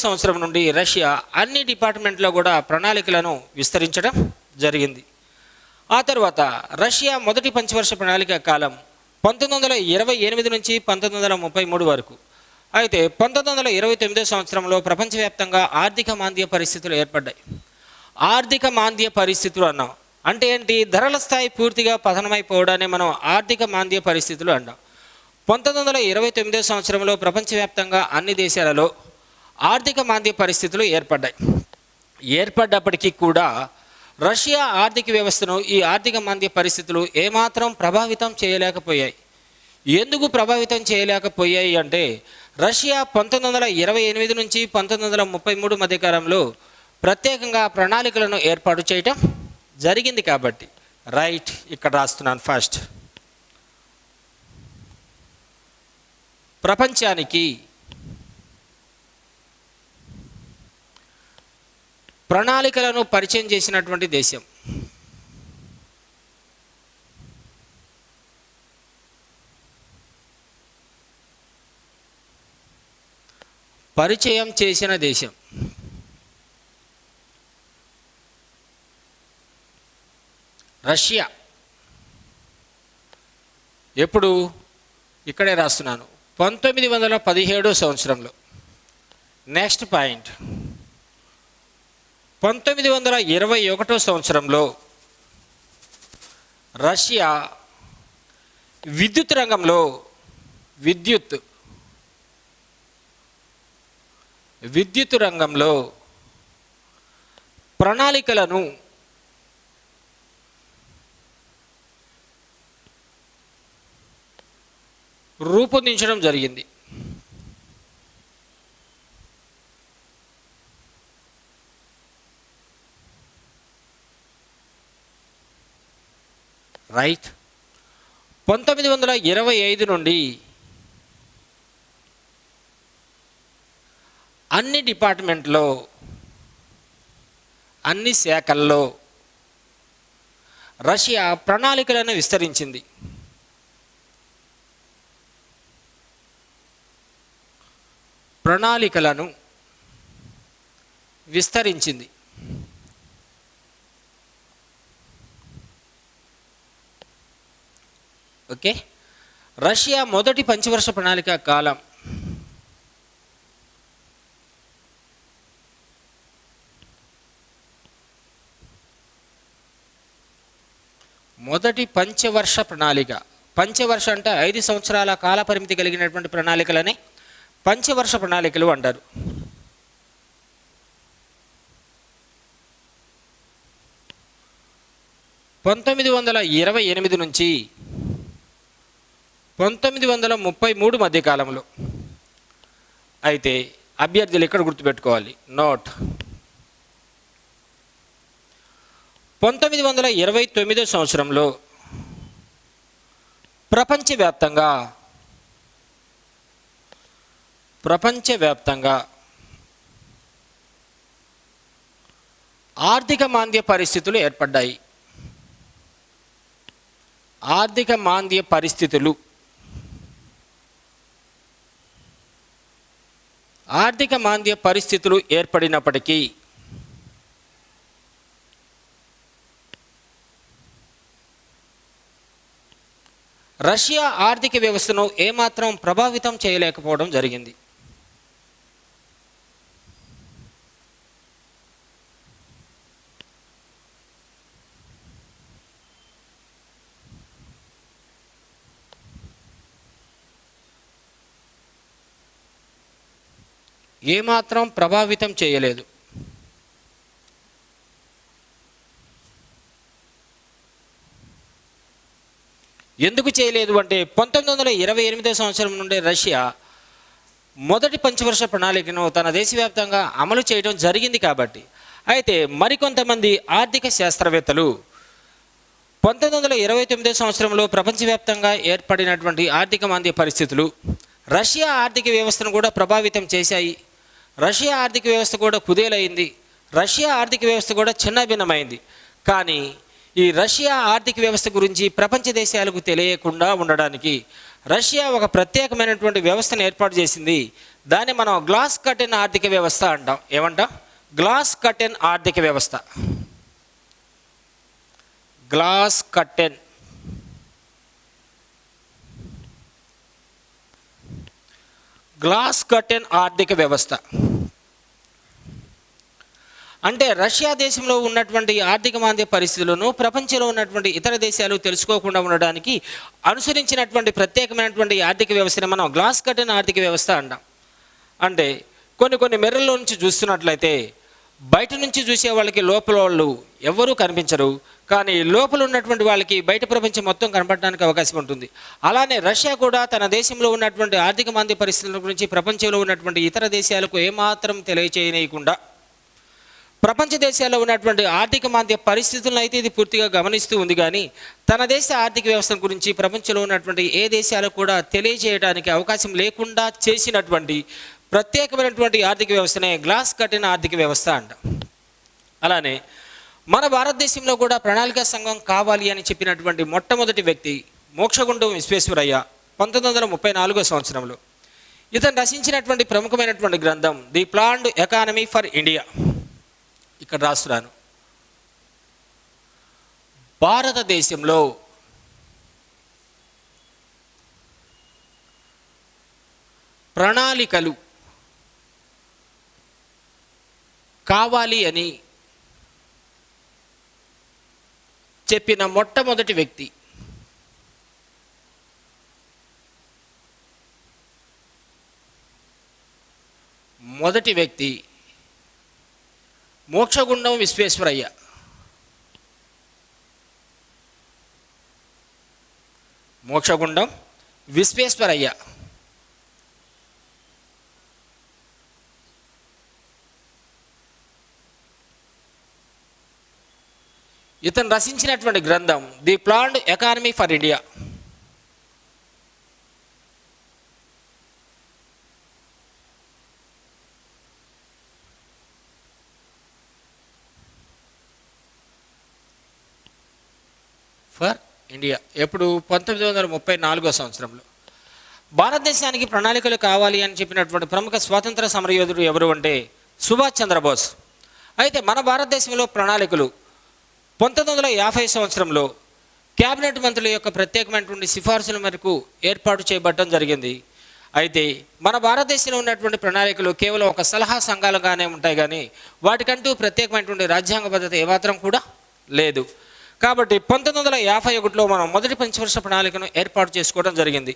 సంవత్సరం నుండి రష్యా అన్ని డిపార్ట్మెంట్లో కూడా ప్రణాళికలను విస్తరించడం జరిగింది. ఆ తర్వాత రష్యా మొదటి పంచవర్ష ప్రణాళిక కాలం 1928 నుంచి 1933 వరకు. అయితే 1929 సంవత్సరంలో ప్రపంచవ్యాప్తంగా ఆర్థిక మాంద్య పరిస్థితులు ఏర్పడ్డాయి. ఆర్థిక మాంద్య పరిస్థితులు అన్నాం అంటే ఏంటి? ధరల స్థాయి పూర్తిగా పతనమైపోవడాన్ని మనం ఆర్థిక మాంద్య పరిస్థితులు అన్నాం. 1929 సంవత్సరంలో ప్రపంచవ్యాప్తంగా అన్ని దేశాలలో ఆర్థిక మాంద్య పరిస్థితులు ఏర్పడ్డప్పటికీ కూడా రష్యా ఆర్థిక వ్యవస్థను ఈ ఆర్థిక మాంద్య పరిస్థితులు ఏమాత్రం ప్రభావితం చేయలేకపోయాయి. ఎందుకు ప్రభావితం చేయలేకపోయాయి అంటే రష్యా 1928 నుంచి 1933 మధ్యకాలంలో ప్రత్యేకంగా ప్రణాళికలను ఏర్పాటు చేయటం జరిగింది. కాబట్టి రైట్ ఇక్కడ రాస్తున్నాను. ఫస్ట్ ప్రపంచానికి ప్రణాళికలను పరిచయం చేసినటువంటి దేశం రష్యా. ఎప్పుడు? ఇక్కడే రాస్తున్నాను, 1917 సంవత్సరంలో. నెక్స్ట్ పాయింట్, 1921 సంవత్సరంలో రష్యా విద్యుత్ రంగంలో విద్యుత్ విద్యుత్ రంగంలో ప్రణాళికలను రూపొందించడం జరిగింది. రైట్. 1925 నుండి అన్ని డిపార్ట్మెంట్లో, అన్ని శాఖల్లో రష్యా ప్రణాళికలను విస్తరించింది. ప్రణాళికలను విస్తరించింది. ఓకే. రష్యా మొదటి పంచవర్ష ప్రణాళిక కాలం మొదటి పంచవర్ష ప్రణాళిక. పంచవర్ష అంటే 5 సంవత్సరాల కాల పరిమితి కలిగినటువంటి ప్రణాళికలని పంచవర్ష ప్రణాళికలు అంటారు. (1928) నుంచి 1933 మధ్య కాలంలో. అయితే అభ్యర్థులు ఇక్కడ గుర్తుపెట్టుకోవాలి, నోట్. 1929 సంవత్సరంలో ప్రపంచవ్యాప్తంగా ఆర్థిక మాంద్య పరిస్థితులు ఏర్పడ్డాయి. ఆర్థిక మాంద్య పరిస్థితులు ఏర్పడినప్పటికీ రష్యా ఆర్థిక వ్యవస్థను ఏమాత్రం ప్రభావితం చేయలేకపోవడం జరిగింది. ఏమాత్రం ప్రభావితం చేయలేదు. ఎందుకు చేయలేదు అంటే 1928 సంవత్సరం నుండి రష్యా మొదటి పంచవర్ష ప్రణాళికను తన దేశవ్యాప్తంగా అమలు చేయడం జరిగింది కాబట్టి. అయితే మరికొంతమంది ఆర్థిక శాస్త్రవేత్తలు 1929 సంవత్సరంలో ప్రపంచవ్యాప్తంగా ఏర్పడినటువంటి ఆర్థిక మాంద్య పరిస్థితులు రష్యా ఆర్థిక వ్యవస్థను కూడా ప్రభావితం చేశాయి. రష్యా ఆర్థిక వ్యవస్థ కూడా కుదేలైంది. రష్యా ఆర్థిక వ్యవస్థ కూడా చిన్నభిన్నమైంది. కానీ ఈ రష్యా ఆర్థిక వ్యవస్థ గురించి ప్రపంచ దేశాలకు తెలియకుండా ఉండడానికి రష్యా ఒక ప్రత్యేకమైనటువంటి వ్యవస్థను ఏర్పాటు చేసింది. దాన్ని మనం గ్లాస్ కర్టెన్ ఆర్థిక వ్యవస్థ అంటాం. ఏమంటాం? గ్లాస్ కర్టెన్ ఆర్థిక వ్యవస్థ. గ్లాస్ కర్టెన్ ఆర్థిక వ్యవస్థ అంటే రష్యా దేశంలో ఉన్నటువంటి ఆర్థిక మాంద్య పరిస్థితులను ప్రపంచంలో ఉన్నటువంటి ఇతర దేశాలు తెలుసుకోకుండా ఉండడానికి అనుసరించినటువంటి ప్రత్యేకమైనటువంటి ఆర్థిక వ్యవస్థని మనం గ్లాస్ కర్టెన్ ఆర్థిక వ్యవస్థ అంటాం. అంటే కొన్ని మెర్రల్లో నుంచి చూస్తున్నట్లయితే బయట నుంచి చూసే వాళ్ళకి లోపల వాళ్ళు ఎవ్వరూ కనిపించరు, కానీ లోపల ఉన్నటువంటి వాళ్ళకి బయట ప్రపంచం మొత్తం కనపడడానికి అవకాశం ఉంటుంది. అలానే రష్యా కూడా తన దేశంలో ఉన్నటువంటి ఆర్థిక మాంద్య పరిస్థితుల గురించి ప్రపంచంలో ఉన్నటువంటి ఇతర దేశాలకు ఏమాత్రం తెలియచేయనీయకుండా ప్రపంచ దేశాల్లో ఉన్నటువంటి ఆర్థిక మాంద్య పరిస్థితులను అయితే ఇది పూర్తిగా గమనిస్తూ ఉంది. కానీ తన దేశ ఆర్థిక వ్యవస్థ గురించి ప్రపంచంలో ఉన్నటువంటి ఏ దేశాలకు కూడా తెలియజేయడానికి అవకాశం లేకుండా చేసినటువంటి ప్రత్యేకమైనటువంటి ఆర్థిక వ్యవస్థనే గ్లాస్ కర్టెన్ ఆర్థిక వ్యవస్థ అంట. అలానే మన భారతదేశంలో కూడా ప్రణాళికా సంఘం కావాలి అని చెప్పినటువంటి మొట్టమొదటి వ్యక్తి మోక్షగుండం విశ్వేశ్వరయ్య 1934 సంవత్సరంలో. ఇతను రచించినటువంటి ప్రముఖమైనటువంటి గ్రంథం the planned economy for India. ఇక్కడ రాస్తున్నాను, భారతదేశంలో ప్రణాళికలు కావాలి అని చెప్పిన మొట్టమొదటి వ్యక్తి మొదటి వ్యక్తి మోక్షగుండం విశ్వేశ్వరయ్య. మోక్షగుండం విశ్వేశ్వరయ్య. ఇతను రచించినటువంటి గ్రంథం the planned economy for India. For India ఎప్పుడు 1934 సంవత్సరంలో. భారతదేశానికి ప్రణాళికలు కావాలి అని చెప్పినటువంటి ప్రముఖ స్వాతంత్ర సమరయోధుడు ఎవరు అంటే సుభాష్ చంద్రబోస్. అయితే మన భారతదేశంలో ప్రణాళికలు 1950 సంవత్సరంలో క్యాబినెట్ మంత్రుల యొక్క ప్రత్యేకమైనటువంటి సిఫార్సుల మేరకు ఏర్పాటు చేయబడటం జరిగింది. అయితే మన భారతదేశంలో ఉన్నటువంటి ప్రణాళికలు కేవలం ఒక సలహా సంఘాలుగానే ఉంటాయి, కానీ వాటికంటూ ప్రత్యేకమైనటువంటి రాజ్యాంగ పద్ధతి ఏమాత్రం కూడా లేదు. కాబట్టి 1951లో మనం మొదటి పంచవర్ష ప్రణాళికను ఏర్పాటు చేసుకోవడం జరిగింది.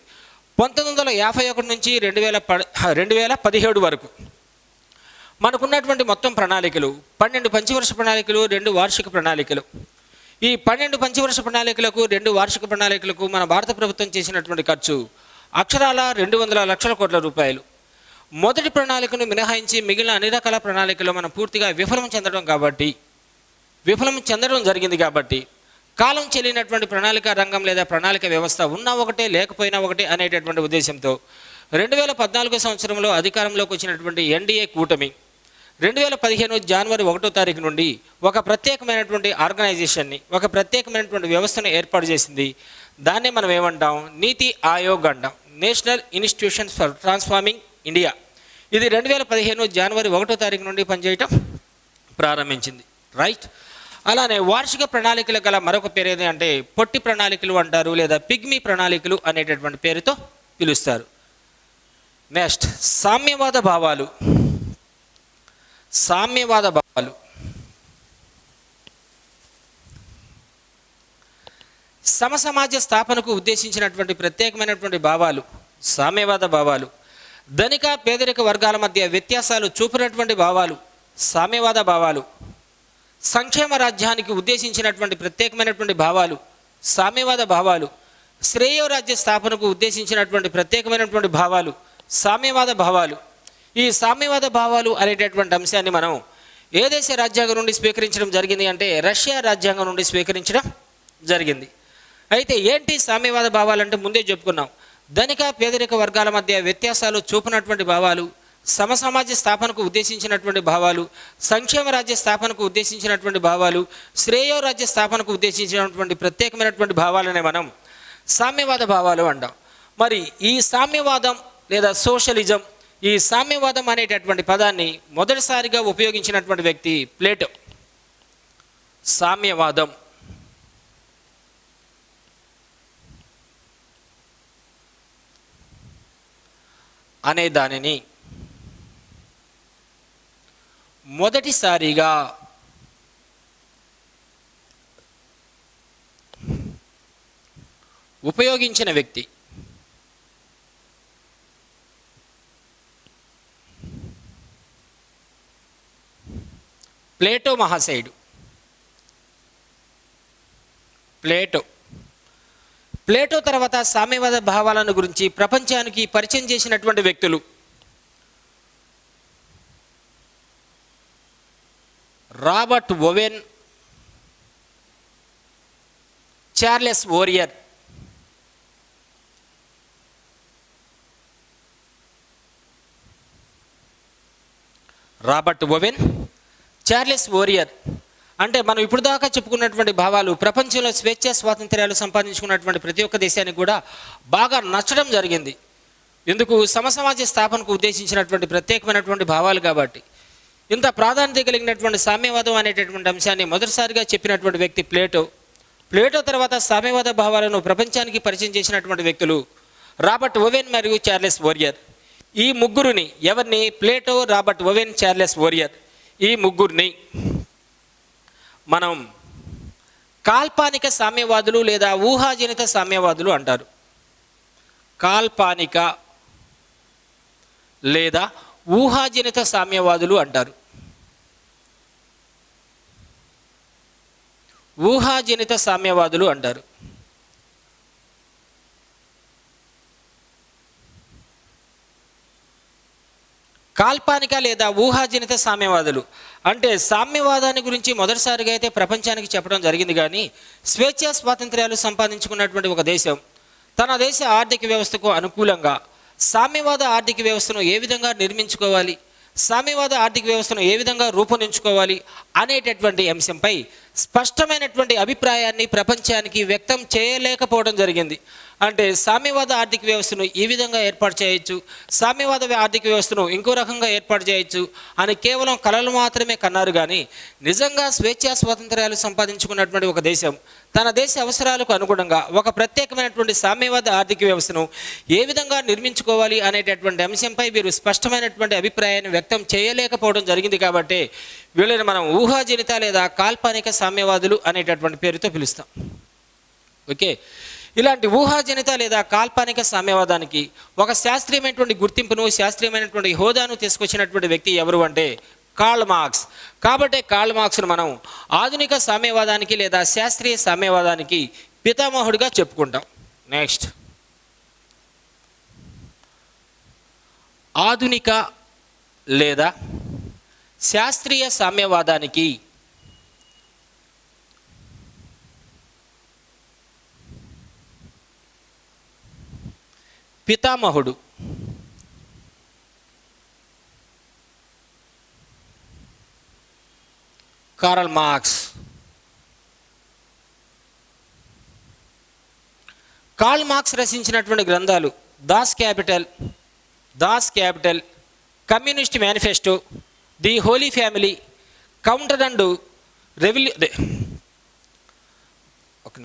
1951 నుంచి 2017 వరకు మనకున్నటువంటి మొత్తం ప్రణాళికలు 12 పంచవర్ష ప్రణాళికలు, 2 వార్షిక ప్రణాళికలు. ఈ 12 పంచవర్ష ప్రణాళికలకు, 2 వార్షిక ప్రణాళికలకు మన భారత ప్రభుత్వం చేసినటువంటి ఖర్చు అక్షరాల 200 లక్షల కోట్ల రూపాయలు. మొదటి ప్రణాళికను మినహాయించి మిగిలిన అన్ని రకాల ప్రణాళికలు మనం పూర్తిగా విఫలం చెందడం జరిగింది. కాబట్టి కాలం చెల్లినటువంటి ప్రణాళిక రంగం లేదా ప్రణాళిక వ్యవస్థ ఉన్నా ఒకటే లేకపోయినా ఒకటే అనేటటువంటి ఉద్దేశంతో 2014 సంవత్సరంలో అధికారంలోకి వచ్చినటువంటి ఎన్డీఏ కూటమి 2015 జనవరి 1వ తారీఖు నుండి ఒక ప్రత్యేకమైనటువంటి ఆర్గనైజేషన్ని, ఒక ప్రత్యేకమైనటువంటి వ్యవస్థను ఏర్పాటు చేసింది. దాన్నే మనం ఏమంటాం, నీతి ఆయోగ్ అంటాం, national institutions for transforming India. ఇది 2015 జనవరి 1వ తారీఖు నుండి పనిచేయటం ప్రారంభించింది. రైట్. అలానే వార్షిక ప్రణాళికలు గల మరొక పేరు ఏది అంటే పొట్టి ప్రణాళికలు అంటారు, లేదా పిగ్మీ ప్రణాళికలు అనేటటువంటి పేరుతో పిలుస్తారు. నెక్స్ట్ సామ్యవాద భావాలు. సమసమాజ స్థాపనకు ఉద్దేశించినటువంటి ప్రత్యేకమైనటువంటి భావాలు సామ్యవాద భావాలు. ధనిక పేదరిక వర్గాల మధ్య వ్యత్యాసాలు చూపినటువంటి భావాలు సామ్యవాద భావాలు. సంక్షేమ రాజ్యానికి ఉద్దేశించినటువంటి ప్రత్యేకమైనటువంటి భావాలు సామ్యవాద భావాలు. శ్రేయోరాజ్య స్థాపనకు ఉద్దేశించినటువంటి ప్రత్యేకమైనటువంటి భావాలు సామ్యవాద భావాలు. ఈ సామ్యవాద భావాలు అనేటటువంటి అంశాన్ని మనం ఏ దేశ రాజ్యాంగం నుండి స్వీకరించడం జరిగింది అంటే రష్యా రాజ్యాంగం నుండి స్వీకరించడం జరిగింది. అయితే ఏంటి సామ్యవాద భావాలు అంటే ముందే చెప్పుకున్నాం. ధనిక పేదరిక వర్గాల మధ్య వ్యత్యాసాలు చూపినటువంటి భావాలు, సమసమాజ స్థాపనకు ఉద్దేశించినటువంటి భావాలు, సంక్షేమ రాజ్య స్థాపనకు ఉద్దేశించినటువంటి భావాలు, శ్రేయో రాజ్య స్థాపనకు ఉద్దేశించినటువంటి ప్రత్యేకమైనటువంటి భావాలనే మనం సామ్యవాద భావాలు అంటాం. మరి ఈ సామ్యవాదం లేదా సోషలిజం, ఈ సామ్యవాదం అనేటటువంటి పదాన్ని మొదటిసారిగా ఉపయోగించినటువంటి వ్యక్తి ప్లేటో. సామ్యవాదం అనే దానిని మొదటిసారిగా ఉపయోగించిన వ్యక్తి ప్లేటో మహాశయుడు. ప్లేటో తర్వాత సామ్యవాద భావాలను గురించి ప్రపంచానికి పరిచయం చేసినటువంటి వ్యక్తులు Robert Owen, Charles Fourier. Robert Owen, Charles Fourier అంటే మనం ఇప్పుడు దాకా చెప్పుకున్నటువంటి భావాలు ప్రపంచంలో స్వేచ్ఛ స్వాతంత్ర్యాలు సంపాదించుకున్నటువంటి ప్రతి ఒక్క దేశానికి కూడా బాగా నచ్చడం జరిగింది. ఎందుకు? సమసమాజ స్థాపనకు ఉద్దేశించినటువంటి ప్రత్యేకమైనటువంటి భావాలు కాబట్టి. ఇంత ప్రాధాన్యత కలిగినటువంటి సామ్యవాదం అనేటటువంటి అంశాన్ని మొదటిసారిగా చెప్పినటువంటి వ్యక్తి ప్లేటో తర్వాత సామ్యవాద భావాలను ప్రపంచానికి పరిచయం చేసినటువంటి వ్యక్తులు రాబర్ట్ ఓవెన్ మరియు చార్లెస్ ఓరియర్. ఈ ముగ్గురుని, ఎవరిని? ప్లేటో, రాబర్ట్ ఓవెన్, చార్లెస్ ఓరియర్, ఈ ముగ్గురిని మనం కాల్పనిక సామ్యవాదులు లేదా ఊహాజనిత సామ్యవాదులు అంటారు. కాల్పనిక లేదా ఊహాజనిత సామ్యవాదులు అంటారు. ఊహాజనిత సామ్యవాదులు అంటారు. కాల్పనిక లేదా ఊహాజనిత సామ్యవాదులు అంటే సామ్యవాదాన్ని గురించి మొదటిసారిగా అయితే ప్రపంచానికి చెప్పడం జరిగింది. కానీ స్వేచ్ఛా స్వాతంత్ర్యాలు సంపాదించుకున్నటువంటి ఒక దేశం తన దేశ ఆర్థిక వ్యవస్థకు అనుకూలంగా సామ్యవాద ఆర్థిక వ్యవస్థను ఏ విధంగా నిర్మించుకోవాలి, సామ్యవాద ఆర్థిక వ్యవస్థను ఏ విధంగా రూపొందించుకోవాలి అనేటటువంటి అంశంపై స్పష్టమైనటువంటి అభిప్రాయాన్ని ప్రపంచానికి వ్యక్తం చేయలేకపోవడం జరిగింది. అంటే సామ్యవాద ఆర్థిక వ్యవస్థను ఈ విధంగా ఏర్పాటు చేయొచ్చు, సామ్యవాద ఆర్థిక వ్యవస్థను ఇంకో రకంగా ఏర్పాటు చేయొచ్చు అని కేవలం కలలు మాత్రమే కన్నారు. కానీ నిజంగా స్వేచ్ఛా స్వాతంత్ర్యాలు సంపాదించుకున్నటువంటి ఒక దేశం తన దేశ అవసరాలకు అనుగుణంగా ఒక ప్రత్యేకమైనటువంటి సామ్యవాద ఆర్థిక వ్యవస్థను ఏ విధంగా నిర్మించుకోవాలి అనేటటువంటి అంశంపై వీరు స్పష్టమైనటువంటి అభిప్రాయాన్ని వ్యక్తం చేయలేకపోవడం జరిగింది. కాబట్టి వీళ్ళని మనం ఊహాజనిత లేదా కాల్పనిక సామ్యవాదులు అనేటటువంటి పేరుతో పిలుస్తాం. ఓకే, ఇలాంటి ఊహాజనిత లేదా కాల్పనిక సామ్యవాదానికి ఒక శాస్త్రీయమైనటువంటి గుర్తింపును, శాస్త్రీయమైనటువంటి హోదాను తీసుకొచ్చినటువంటి వ్యక్తి ఎవరు అంటే కార్ల్ మార్క్స్. కాబట్టి కార్ల్ మార్క్స్ను మనం ఆధునిక సామ్యవాదానికి లేదా శాస్త్రీయ సామ్యవాదానికి పితామహుడిగా చెప్పుకుంటాం. నెక్స్ట్, ఆధునిక లేదా శాస్త్రీయ సామ్యవాదానికి పితామహుడు కార్ల్ మార్క్స్. కార్ల్ మార్క్స్ రచించినటువంటి గ్రంథాలు Das Kapital, communist manifesto, the holy family, counter and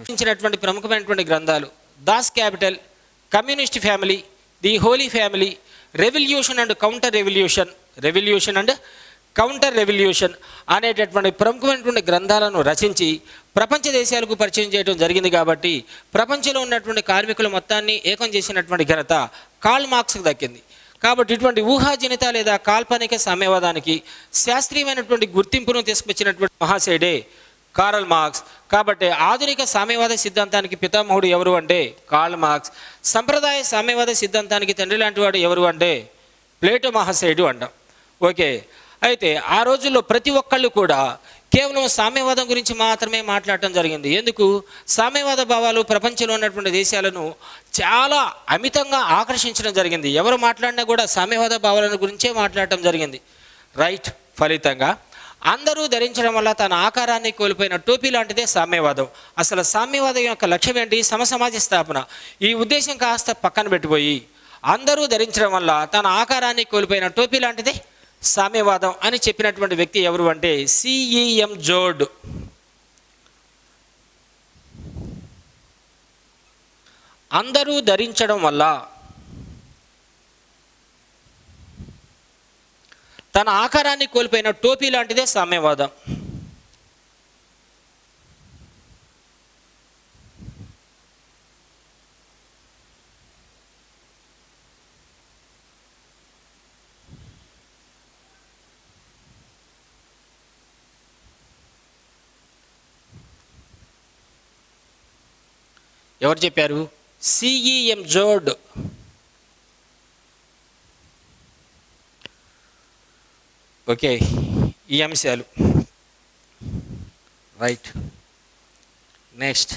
రచించినటువంటి ప్రముఖమైనటువంటి గ్రంథాలు Das Kapital, communist family, the holy family, revolution and counter revolution అనేటటువంటి ప్రముఖమైనటువంటి గ్రంథాలను రచించి ప్రపంచ దేశాలకు పరిచయం చేయడం జరిగింది. కాబట్టి ప్రపంచంలో ఉన్నటువంటి కార్మికుల మొత్తాన్ని ఏకం చేసినటువంటి ఘనత కార్ల్ మార్క్స్కి దక్కింది. కాబట్టి ఇటువంటి ఊహాజనిత లేదా కాల్పనిక సామ్యవాదానికి శాస్త్రీయమైనటువంటి గుర్తింపును తీసుకొచ్చినటువంటి మహాశయుడే కార్ల్ మార్క్స్. కాబట్టి ఆధునిక సామ్యవాద సిద్ధాంతానికి పితామహుడు ఎవరు అంటే కార్ల్ మార్క్స్. సంప్రదాయ సామ్యవాద సిద్ధాంతానికి తండ్రి లాంటి వాడు ఎవరు అంటే ప్లేటో మహాశయుడు అంటాం. ఓకే, అయితే ఆ రోజుల్లో ప్రతి ఒక్కళ్ళు కూడా కేవలం సామ్యవాదం గురించి మాత్రమే మాట్లాడటం జరిగింది. ఎందుకు? సామ్యవాద భావాలు ప్రపంచంలో ఉన్నటువంటి దేశాలను చాలా అమితంగా ఆకర్షించడం జరిగింది. ఎవరు మాట్లాడినా కూడా సామ్యవాద భావాల గురించే మాట్లాడటం జరిగింది. రైట్, ఫలితంగా అందరూ ధరించడం వల్ల తన ఆకారాన్ని కోల్పోయిన టోపీ లాంటిదే సామ్యవాదం. అసలు సామ్యవాదం యొక్క లక్ష్యం ఏంటి? సమసమాజ స్థాపన. ఈ ఉద్దేశం కాస్త పక్కన పెట్టిపోయి అందరూ ధరించడం వల్ల తన ఆకారాన్ని కోల్పోయిన టోపీ లాంటిదే సామ్యవాదం అని చెప్పినటువంటి వ్యక్తి ఎవరు అంటే సిఈఎం జోర్డ్. అందరూ ధరించడం వల్ల తన ఆకారాన్ని కోల్పోయిన టోపీ లాంటిదే సామ్యవాదం. ఎవరు చెప్పారు? సిఈఎం జోర్డ్. ఓకే, ఈ అంశాలు రైట్. నెక్స్ట్,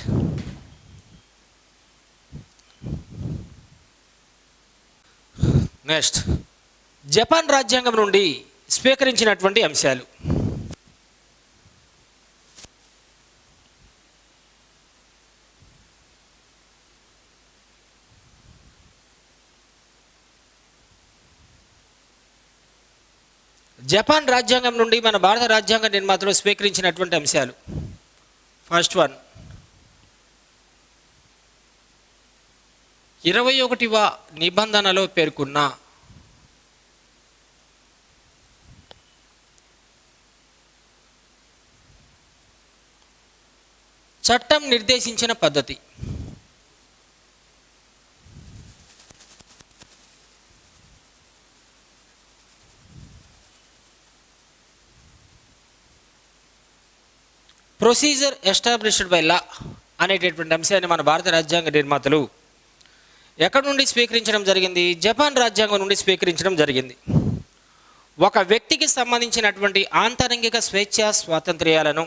జపాన్ రాజ్యాంగం నుండి స్వీకరించినటువంటి అంశాలు. జపాన్ రాజ్యాంగం నుండి మన భారత రాజ్యాంగ నిర్మాతలు స్వీకరించినటువంటి అంశాలు. ఫస్ట్ వన్, 21వ నిబంధనలో పేర్కొన్న చట్టం నిర్దేశించిన పద్ధతి. ప్రొసీజర్ ఎస్టాబ్లిష్డ్ బై లా అనేటటువంటి అంశాన్ని మన భారత రాజ్యాంగ నిర్మాతలు ఎక్కడి నుండి స్వీకరించడం జరిగింది? జపాన్ రాజ్యాంగం నుండి స్వీకరించడం జరిగింది. ఒక వ్యక్తికి సంబంధించినటువంటి ఆంతరంగిక స్వేచ్ఛ స్వాతంత్ర్యాలను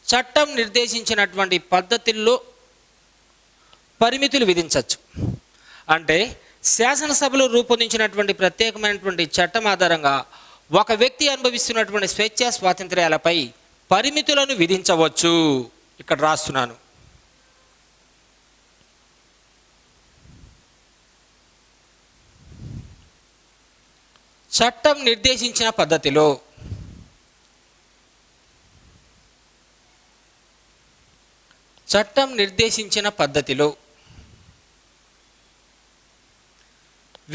చట్టం నిర్దేశించినటువంటి పద్ధతుల్లో పరిమితులు విధించవచ్చు. అంటే శాసనసభలో రూపొందించినటువంటి ప్రత్యేకమైనటువంటి చట్టం ఆధారంగా ఒక వ్యక్తి అనుభవిస్తున్నటువంటి స్వేచ్ఛ స్వాతంత్ర్యాలపై పరిమితులను విధించవచ్చు. ఇక్కడ రాస్తున్నాను. చట్టం నిర్దేశించిన పద్ధతిలో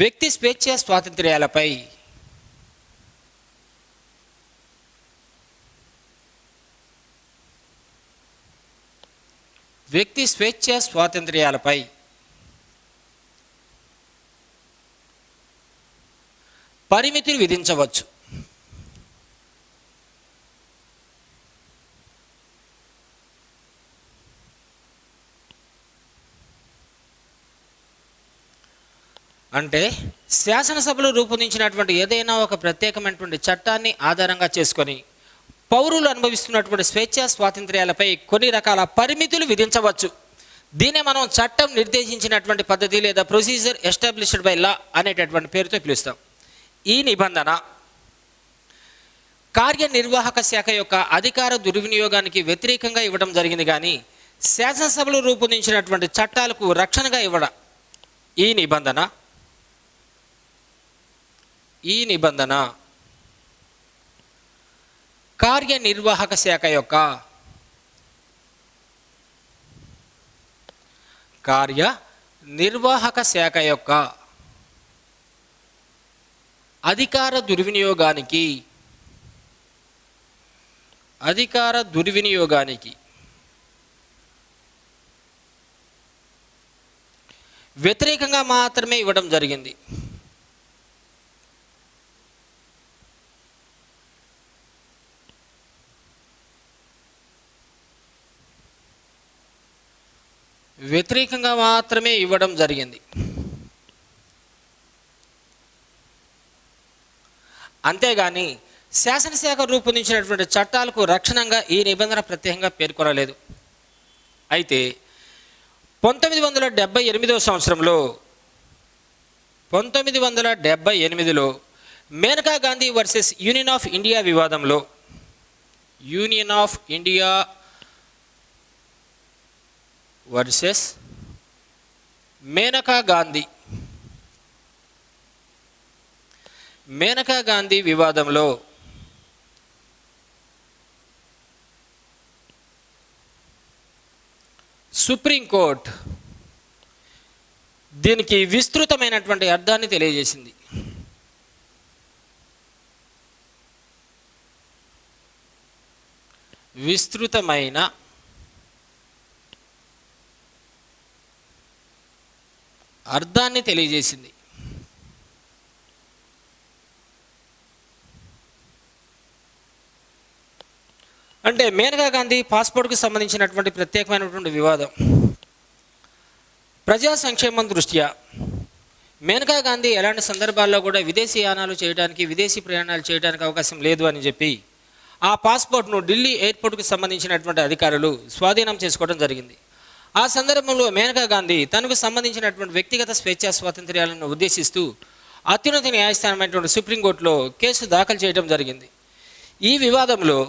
వ్యక్తి స్వేచ్ఛ స్వాతంత్ర్యాలపై పరిమితులు విధించవచ్చు. అంటే శాసనసభలో రూపొందించినటువంటి ఏదైనా ఒక ప్రత్యేకమైనటువంటి చట్టాన్ని ఆధారంగా చేసుకొని పౌరులు అనుభవిస్తున్నటువంటి స్వేచ్ఛ స్వాతంత్ర్యాలపై కొన్ని రకాల పరిమితులు విధించవచ్చు. దీనే మనం చట్టం నిర్దేశించినటువంటి పద్ధతి లేదా ప్రొసీజర్ ఎస్టాబ్లిష్డ్ బై లా అనేటటువంటి పేరుతో పిలుస్తాం. ఈ నిబంధన కార్యనిర్వాహక శాఖ యొక్క అధికార దుర్వినియోగానికి వ్యతిరేకంగా ఇవ్వడం జరిగింది, కానీ శాసనసభలో రూపొందించినటువంటి చట్టాలకు రక్షణగా ఇవ్వడం. ఈ నిబంధన కార్యనిర్వాహక శాఖ యొక్క అధికార దుర్వినియోగానికి వ్యతిరేకంగా మాత్రమే ఇవ్వడం జరిగింది. అంతేగాని శాసనశాఖ రూపొందించినటువంటి చట్టాలకు రక్షణగా ఈ నిబంధన ప్రత్యేకంగా పేర్కొనలేదు. అయితే 1978లో Maneka Gandhi versus union of India వివాదంలో మేనకా గాంధీ వివాదంలో సుప్రీంకోర్టు దీనికి విస్తృతమైనటువంటి అర్థాన్ని తెలియజేసింది. అంటే మేనకా గాంధీ పాస్పోర్ట్కు సంబంధించినటువంటి ప్రత్యేకమైనటువంటి వివాదం. ప్రజా సంక్షేమం దృష్ట్యా మేనకా గాంధీ ఎలాంటి సందర్భాల్లో కూడా విదేశీ ప్రయాణాలు చేయడానికి అవకాశం లేదు అని చెప్పి ఆ పాస్పోర్ట్ను ఢిల్లీ ఎయిర్పోర్ట్కు సంబంధించినటువంటి అధికారులు స్వాధీనం చేసుకోవడం జరిగింది. ఆ సందర్భంలో మేనకా గాంధీ తనకు సంబంధించినటువంటి వ్యక్తిగత స్వేచ్ఛా స్వాతంత్ర్యాలను ఉద్దేశిస్తూ అత్యున్నత న్యాయస్థానమైనటువంటి సుప్రీంకోర్టులో కేసు దాఖలు చేయడం జరిగింది. ఈ వివాదంలో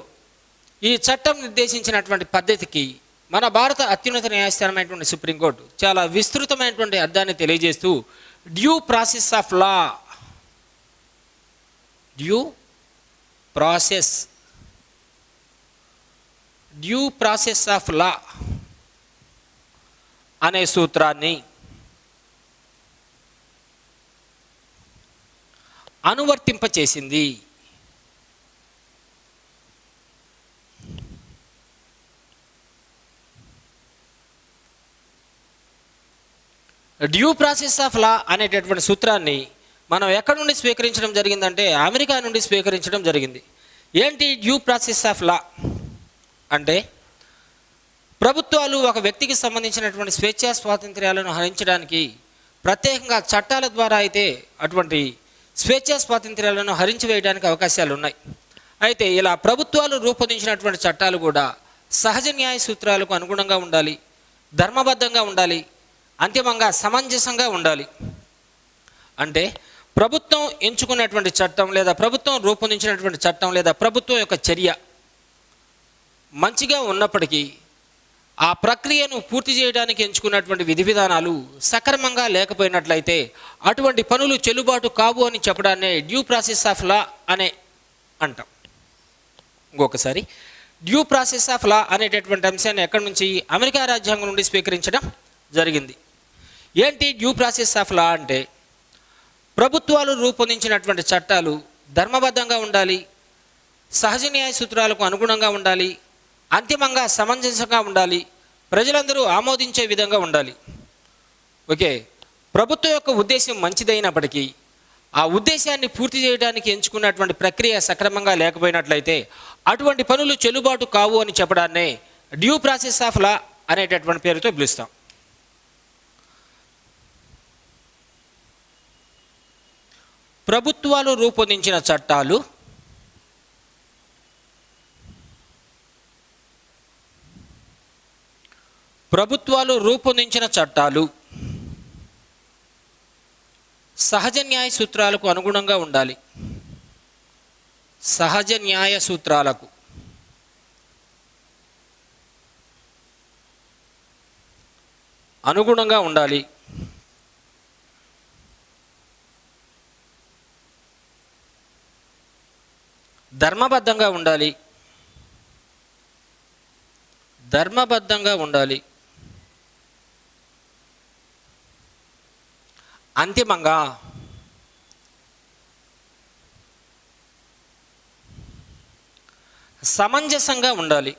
ఈ చట్టం నిర్దేశించినటువంటి పద్ధతికి మన భారత అత్యున్నత న్యాయస్థానమైనటువంటి సుప్రీంకోర్టు చాలా విస్తృతమైనటువంటి అర్థాన్ని తెలియజేస్తూ డ్యూ ప్రాసెస్ ఆఫ్ లా అనే సూత్రాన్ని అనువర్తింపచేసింది. డ్యూ ప్రాసెస్ ఆఫ్ లా అనేటటువంటి సూత్రాన్ని మనం ఎక్కడి నుండి స్వీకరించడం జరిగిందంటే అమెరికా నుండి స్వీకరించడం జరిగింది. ఏంటి డ్యూ ప్రాసెస్ ఆఫ్ లా అంటే ప్రభుత్వాలు ఒక వ్యక్తికి సంబంధించినటువంటి స్వేచ్ఛా స్వాతంత్ర్యాలను హరించడానికి ప్రత్యేకంగా చట్టాల ద్వారా అయితే అటువంటి స్వేచ్ఛా స్వాతంత్ర్యాలను హరించి వేయడానికి అవకాశాలు ఉన్నాయి. అయితే ఇలా ప్రభుత్వాలు రూపొందించినటువంటి చట్టాలు కూడా సహజ న్యాయ సూత్రాలకు అనుగుణంగా ఉండాలి, ధర్మబద్ధంగా ఉండాలి, అంతిమంగా సమంజసంగా ఉండాలి. అంటే ప్రభుత్వం ఎంచుకున్నటువంటి చట్టం లేదా ప్రభుత్వం రూపొందించినటువంటి చట్టం లేదా ప్రభుత్వం యొక్క చర్య మంచిగా ఉన్నప్పటికీ ఆ ప్రక్రియను పూర్తి చేయడానికి ఎంచుకున్నటువంటి విధి విధానాలు సక్రమంగా లేకపోయినట్లయితే అటువంటి పనులు చెల్లుబాటు కావు అని చెప్పడాన్నే డ్యూ ప్రాసెస్ ఆఫ్ లా అనే అంటాం. ఇంకొకసారి డ్యూ ప్రాసెస్ ఆఫ్ లా అనేటటువంటి అంశాన్ని ఎక్కడి నుంచి? అమెరికా రాజ్యాంగం నుండి స్వీకరించడం జరిగింది. ఏంటి డ్యూ ప్రాసెస్ ఆఫ్ లా అంటే? ప్రభుత్వాలు రూపొందించినటువంటి చట్టాలు ధర్మబద్ధంగా ఉండాలి, సహజ న్యాయ సూత్రాలకు అనుగుణంగా ఉండాలి, అంతిమంగా సమంజసంగా ఉండాలి, ప్రజలందరూ ఆమోదించే విధంగా ఉండాలి. ఓకే, ప్రభుత్వం యొక్క ఉద్దేశం మంచిదైనప్పటికీ ఆ ఉద్దేశాన్ని పూర్తి చేయడానికి ఎంచుకున్నటువంటి ప్రక్రియ సక్రమంగా లేకపోయినట్లయితే అటువంటి పనులు చెల్లుబాటు కావు అని చెప్పడాన్నే డ్యూ ప్రాసెస్ ఆఫ్ లా అనేటటువంటి పేరుతో పిలుస్తాం. ప్రభుత్వాలు రూపొందించిన చట్టాలు సహజ న్యాయ సూత్రాలకు అనుగుణంగా ఉండాలి. సహజ న్యాయ సూత్రాలకు అనుగుణంగా ఉండాలి. ధర్మబద్ధంగా ఉండాలి. అంతిమంగా సమంజసంగా ఉండాలి.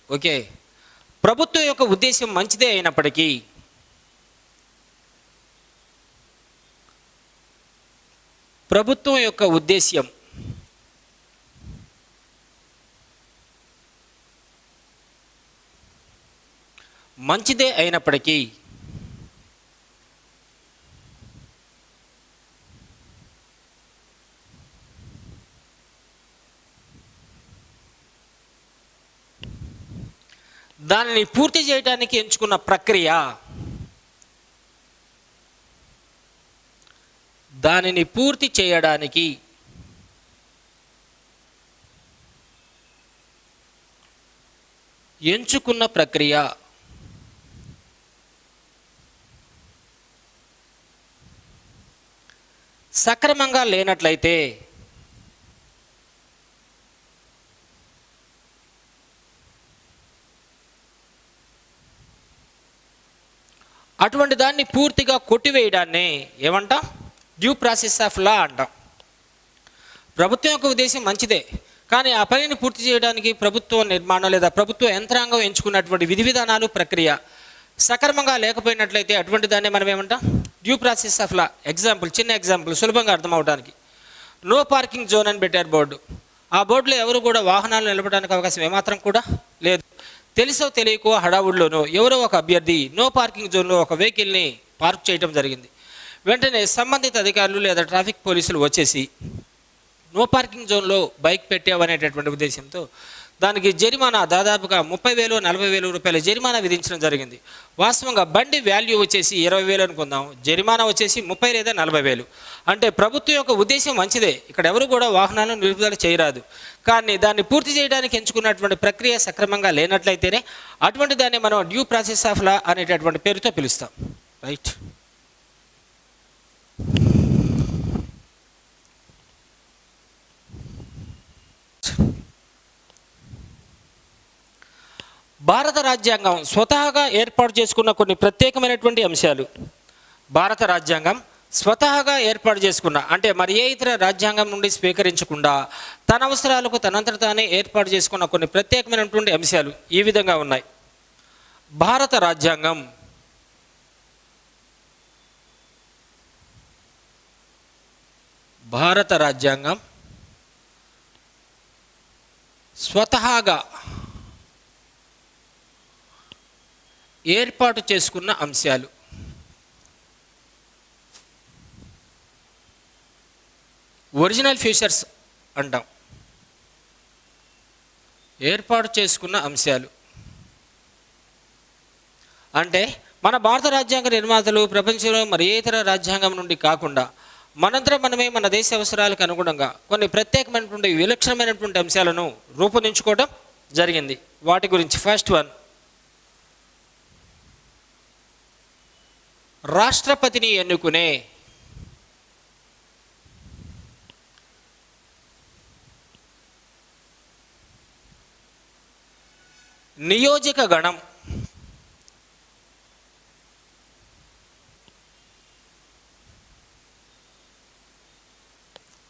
ఓకే, ప్రభుత్వం యొక్క ఉద్దేశం మంచిదే అయినప్పటికీ దానిని పూర్తి చేయడానికి ఎంచుకున్న ప్రక్రియ సక్రమంగా లేనట్లయితే అటువంటి దాన్ని పూర్తిగా కొట్టివేయడాన్నే ఏమంటాం? డ్యూ ప్రాసెస్ ఆఫ్ లా అంటాం. ప్రభుత్వం యొక్క ఉద్దేశం మంచిదే, కానీ ఆ పనిని పూర్తి చేయడానికి ప్రభుత్వ నిర్మాణం లేదా ప్రభుత్వ యంత్రాంగం ఎంచుకున్నటువంటి విధి విధానాలు ప్రక్రియ సక్రమంగా లేకపోయినట్లయితే అటువంటి దాన్ని మనం ఏమంటాం? Due process of law. చిన్న ఎగ్జాంపుల్ సులభంగా అర్థం అవడానికి, నో పార్కింగ్ జోన్ అని పెట్టారు బోర్డు. ఆ బోర్డులో ఎవరు కూడా వాహనాలు నిలపడానికి అవకాశం ఏమాత్రం కూడా లేదు. తెలుసో తెలియకో హడావుడిలోనో ఎవరో ఒక అభ్యర్థి నో పార్కింగ్ జోన్లో ఒక వెహికల్ని పార్క్ చేయడం జరిగింది. వెంటనే సంబంధిత అధికారులు లేదా ట్రాఫిక్ పోలీసులు వచ్చేసి నో పార్కింగ్ జోన్లో బైక్ పెట్టావనేటటువంటి ఉద్దేశంతో దానికి జరిమానా దాదాపుగా 30,000 40,000 రూపాయల జరిమానా విధించడం జరిగింది. వాస్తవంగా బండి వాల్యూ వచ్చేసి 20,000 అనుకుందాం, జరిమానా వచ్చేసి 30 లేదా 40,000. అంటే ప్రభుత్వం యొక్క ఉద్దేశం మంచిదే, ఇక్కడ ఎవరు కూడా వాహనాలను నిలుపుదల చేయరాదు. కానీ దాన్ని పూర్తి చేయడానికి ఎంచుకున్నటువంటి ప్రక్రియ సక్రమంగా లేనట్లయితేనే అటువంటి దాన్ని మనం డ్యూ ప్రాసెస్ ఆఫ్ లా అనేటటువంటి పేరుతో పిలుస్తాం. రైట్. భారత రాజ్యాంగం స్వతహాగా ఏర్పాటు చేసుకున్న కొన్ని ప్రత్యేకమైనటువంటి అంశాలు. భారత రాజ్యాంగం స్వతహాగా ఏర్పాటు చేసుకున్న, అంటే మరి ఏ ఇతర రాజ్యాంగం నుండి స్వీకరించకుండా తన అవసరాలకు తనంతట తానే ఏర్పాటు చేసుకున్న కొన్ని ప్రత్యేకమైనటువంటి అంశాలు ఈ విధంగా ఉన్నాయి. భారత రాజ్యాంగం భారత రాజ్యాంగం స్వతహాగా ఏర్పాటు చేసుకున్న అంశాలు. ఒరిజినల్ ఫీచర్స్ అంటాం. ఏర్పాటు చేసుకున్న అంశాలు అంటే మన భారత రాజ్యాంగ నిర్మాతలు ప్రపంచంలో మరి ఏ ఇతర రాజ్యాంగం నుండి కాకుండా మనంతరం మనమే మన దేశ అవసరాలకు అనుగుణంగా కొన్ని ప్రత్యేకమైనటువంటి విలక్షణమైనటువంటి అంశాలను రూపొందించుకోవడం జరిగింది. వాటి గురించి ఫస్ట్ వన్, రాష్ట్రపతిని ఎన్నుకునే నియోజక గణం.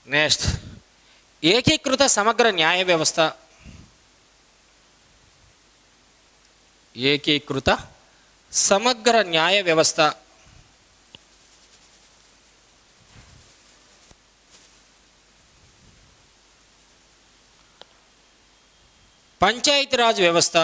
నెక్స్ట్, ఏకీకృత సమగ్ర న్యాయ వ్యవస్థ. ఏకీకృత సమగ్ర న్యాయ వ్యవస్థ. పంచాయతీరాజ్ వ్యవస్థ.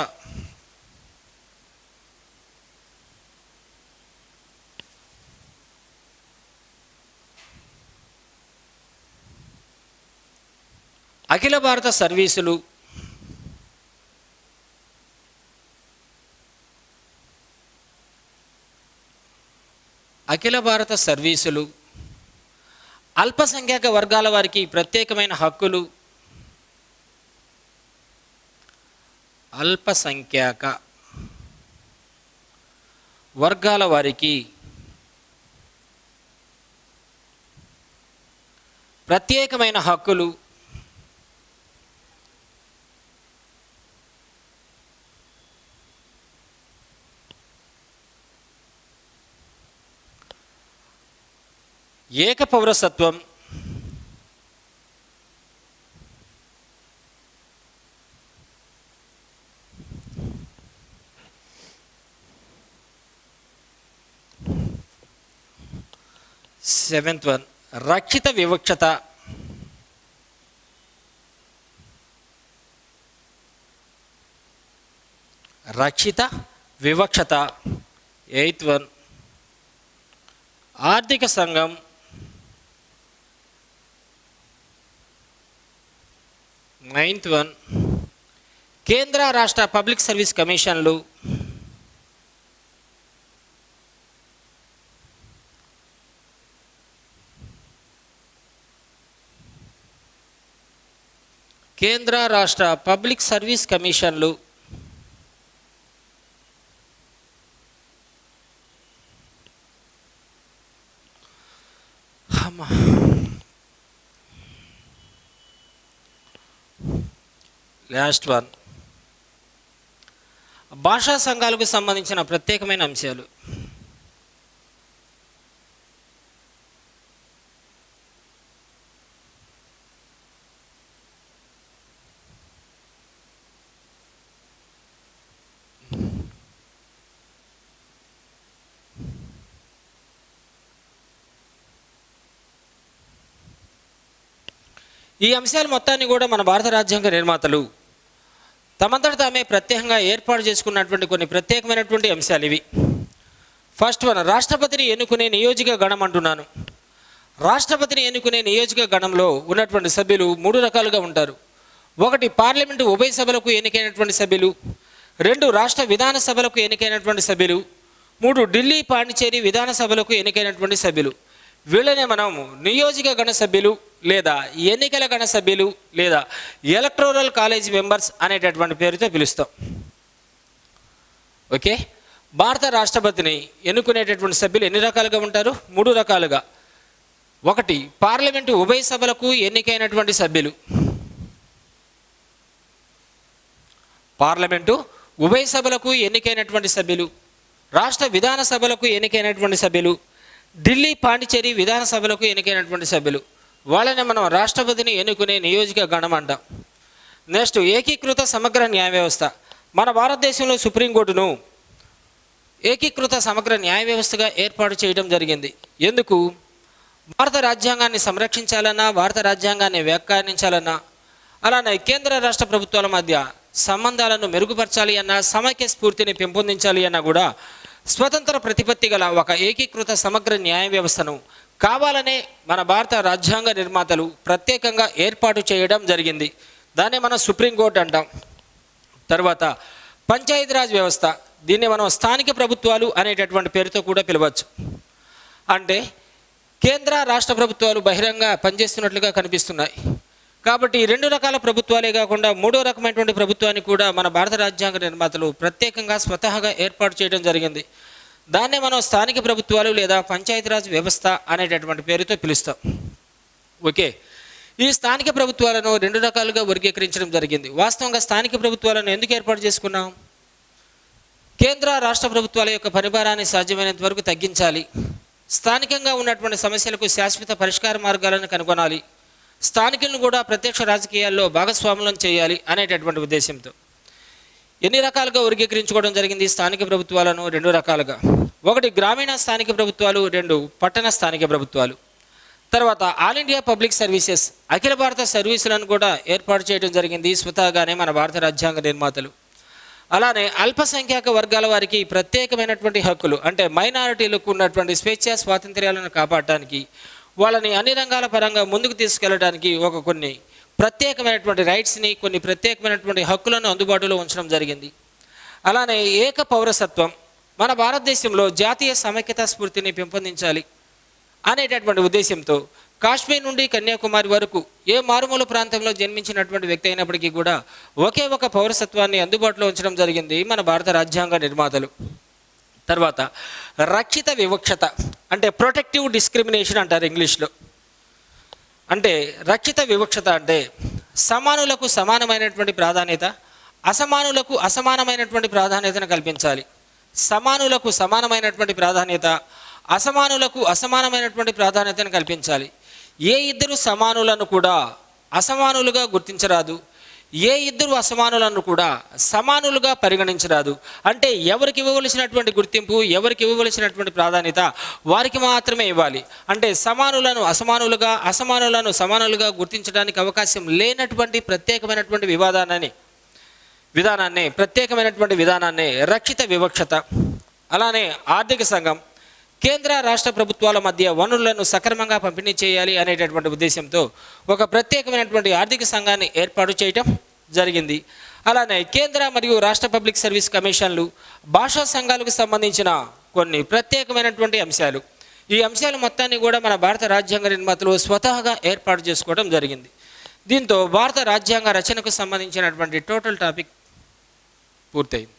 అఖిల భారత సర్వీసులు. అఖిల భారత సర్వీసులు. అల్పసంఖ్యాక వర్గాల వారికి ప్రత్యేకమైన హక్కులు. అల్పసంఖ్యాక వర్గాల వారికి ప్రత్యేకమైన హక్కులు. ఏక పౌరసత్వం. సెవెంత్ వన్, రక్షిత వివక్షత. రక్షిత వివక్షత. ఎయిత్ వన్, ఆర్థిక సంఘం. నైన్త్ వన్, కేంద్ర రాష్ట్ర పబ్లిక్ సర్వీస్ కమిషన్లు. కేంద్ర రాష్ట్ర పబ్లిక్ సర్వీస్ కమిషన్లు. లాస్ట్ వన్, భాషా సంఘాలకు సంబంధించిన ప్రత్యేకమైన అంశాలు. ఈ అంశాలు మొత్తాన్ని కూడా మన భారత రాజ్యాంగ నిర్మాతలు తమంతట తామే ప్రత్యేకంగా ఏర్పాటు చేసుకున్నటువంటి కొన్ని ప్రత్యేకమైనటువంటి అంశాలు ఇవి. ఫస్ట్ వన్, రాష్ట్రపతిని ఎన్నుకునే నియోజక గణం అంటున్నాను. రాష్ట్రపతిని ఎన్నుకునే నియోజక గణంలో ఉన్నటువంటి సభ్యులు మూడు రకాలుగా ఉంటారు. ఒకటి, పార్లమెంటు ఉభయ సభలకు ఎన్నికైనటువంటి సభ్యులు. రెండు, రాష్ట్ర విధాన సభలకు ఎన్నికైనటువంటి సభ్యులు. మూడు, ఢిల్లీ పాండిచేరి విధాన సభలకు ఎన్నికైనటువంటి సభ్యులు. వీళ్ళనే మనం నియోజక గణ సభ్యులు లేదా ఎన్నికల గణ సభ్యులు లేదా ఎలక్టోరల్ కాలేజ్ మెంబర్స్ అనేటటువంటి పేరుతో పిలుస్తాం. ఓకే, భారత రాష్ట్రపతిని ఎన్నుకునేటటువంటి సభ్యులు ఎన్ని రకాలుగా ఉంటారు? మూడు రకాలుగా. ఒకటి, పార్లమెంటు ఉభయ సభలకు ఎన్నికైనటువంటి సభ్యులు. పార్లమెంటు ఉభయ సభలకు ఎన్నికైనటువంటి సభ్యులు, రాష్ట్ర విధాన సభలకు ఎన్నికైనటువంటి సభ్యులు, ఢిల్లీ పాండిచేరి విధాన సభలకు ఎన్నికైనటువంటి సభ్యులు. వాళ్ళని మనం రాష్ట్రపతిని ఎన్నుకునే నియోజక గణం అంటాం. నెక్స్ట్, ఏకీకృత సమగ్ర న్యాయ వ్యవస్థ. మన భారతదేశంలో సుప్రీంకోర్టును ఏకీకృత సమగ్ర న్యాయ వ్యవస్థగా ఏర్పాటు చేయడం జరిగింది. ఎందుకు? భారత రాజ్యాంగాన్ని సంరక్షించాలన్నా, భారత రాజ్యాంగాన్ని వ్యాఖ్యానించాలన్నా, అలానే కేంద్ర రాష్ట్ర ప్రభుత్వాల మధ్య సంబంధాలను మెరుగుపరచాలి అన్నా, సమైక్య స్ఫూర్తిని పెంపొందించాలి అన్నా కూడా స్వతంత్ర ప్రతిపత్తి గల ఒక ఏకీకృత సమగ్ర న్యాయ వ్యవస్థను కావాలనే మన భారత రాజ్యాంగ నిర్మాతలు ప్రత్యేకంగా ఏర్పాటు చేయడం జరిగింది. దాన్ని మనం సుప్రీంకోర్టు అంటాం. తర్వాత పంచాయతీరాజ్ వ్యవస్థ, దీన్ని మనం స్థానిక ప్రభుత్వాలు అనేటటువంటి పేరుతో కూడా పిలవచ్చు. అంటే కేంద్ర రాష్ట్ర ప్రభుత్వాలు బహిరంగ పనిచేస్తున్నట్లుగా కనిపిస్తున్నాయి. కాబట్టి ఈ రెండు రకాల ప్రభుత్వాలే కాకుండా మూడో రకమైనటువంటి ప్రభుత్వాన్ని కూడా మన భారత రాజ్యాంగ నిర్మాతలు ప్రత్యేకంగా స్వతహాగా ఏర్పాటు చేయడం జరిగింది. దాన్నే మనం స్థానిక ప్రభుత్వాలు లేదా పంచాయతీరాజ్ వ్యవస్థ అనేటటువంటి పేరుతో పిలుస్తాం. ఓకే, ఈ స్థానిక ప్రభుత్వాలను రెండు రకాలుగా వర్గీకరించడం జరిగింది. వాస్తవంగా స్థానిక ప్రభుత్వాలను ఎందుకు ఏర్పాటు చేసుకున్నాం? కేంద్ర రాష్ట్ర ప్రభుత్వాల యొక్క పరిభారాన్ని సాధ్యమైనంత వరకు తగ్గించాలి, స్థానికంగా ఉన్నటువంటి సమస్యలకు శాశ్వత పరిష్కార మార్గాలను కనుగొనాలి, స్థానికులను కూడా ప్రత్యక్ష రాజకీయాల్లో భాగస్వాములను చేయాలి అనేటటువంటి ఉద్దేశంతో ఎన్ని రకాలుగా వర్గీకరించుకోవడం జరిగింది స్థానిక ప్రభుత్వాలను? రెండు రకాలుగా. ఒకటి గ్రామీణ స్థానిక ప్రభుత్వాలు, రెండు పట్టణ స్థానిక ప్రభుత్వాలు. తర్వాత ఆల్ ఇండియా పబ్లిక్ సర్వీసెస్, అఖిల భారత సర్వీసులను కూడా ఏర్పాటు చేయడం జరిగింది స్వతహాగానే మన భారత రాజ్యాంగ నిర్మాతలు. అలానే అల్పసంఖ్యాక వర్గాల వారికి ప్రత్యేకమైనటువంటి హక్కులు, అంటే మైనారిటీలకు ఉన్నటువంటి స్వేచ్ఛ స్వాతంత్ర్యాలను కాపాడటానికి, వాళ్ళని అన్ని రంగాల పరంగా ముందుకు తీసుకెళ్ళడానికి కొన్ని ప్రత్యేకమైనటువంటి రైట్స్ని, కొన్ని ప్రత్యేకమైనటువంటి హక్కులను అందుబాటులో ఉంచడం జరిగింది. అలానే ఏక పౌరసత్వం, మన భారతదేశంలో జాతీయ సమైక్యతా స్ఫూర్తిని పెంపొందించాలి అనేటటువంటి ఉద్దేశంతో కాశ్మీర్ నుండి కన్యాకుమారి వరకు ఏ మారుమూల ప్రాంతంలో జన్మించినటువంటి వ్యక్తి అయినప్పటికీ కూడా ఒకే ఒక పౌరసత్వాన్ని అందుబాటులో ఉంచడం జరిగింది మన భారత రాజ్యాంగ నిర్మాతలు. తర్వాత రక్షిత వివక్షత, అంటే ప్రొటెక్టివ్ డిస్క్రిమినేషన్ అంటారు ఇంగ్లీష్లో. అంటే రక్షిత వివక్షత అంటే సమానులకు సమానమైనటువంటి ప్రాధాన్యత, అసమానులకు అసమానమైనటువంటి ప్రాధాన్యతను కల్పించాలి. సమానులకు సమానమైనటువంటి ప్రాధాన్యత, అసమానులకు అసమానమైనటువంటి ప్రాధాన్యతను కల్పించాలి. ఏ ఇద్దరు సమానులను కూడా అసమానులుగా గుర్తించరాదు, ఏ ఇద్దరు అసమానులను కూడా సమానులుగా పరిగణించరాదు. అంటే ఎవరికి ఇవ్వవలసినటువంటి గుర్తింపు, ఎవరికి ఇవ్వవలసినటువంటి ప్రాధాన్యత వారికి మాత్రమే ఇవ్వాలి. అంటే సమానులను అసమానులుగా, అసమానులను సమానులుగా గుర్తించడానికి అవకాశం లేనటువంటి ప్రత్యేకమైనటువంటి విధానాన్ని రక్షిత వివక్షత. అలానే ఆర్థిక సంఘం, కేంద్ర రాష్ట్ర ప్రభుత్వాల మధ్య వనరులను సక్రమంగా పంపిణీ చేయాలి అనేటటువంటి ఉద్దేశంతో ఒక ప్రత్యేకమైనటువంటి ఆర్థిక సంఘాన్ని ఏర్పాటు చేయటం జరిగింది. అలానే కేంద్ర మరియు రాష్ట్ర పబ్లిక్ సర్వీస్ కమిషన్లు, భాషా సంఘాలకు సంబంధించిన కొన్ని ప్రత్యేకమైనటువంటి అంశాలు, ఈ అంశాలు మొత్తాన్ని కూడా మన భారత రాజ్యాంగ నిర్మాతలు స్వతహాగా ఏర్పాటు చేసుకోవడం జరిగింది. దీంతో భారత రాజ్యాంగ రచనకు సంబంధించినటువంటి టోటల్ టాపిక్ పూర్తయింది.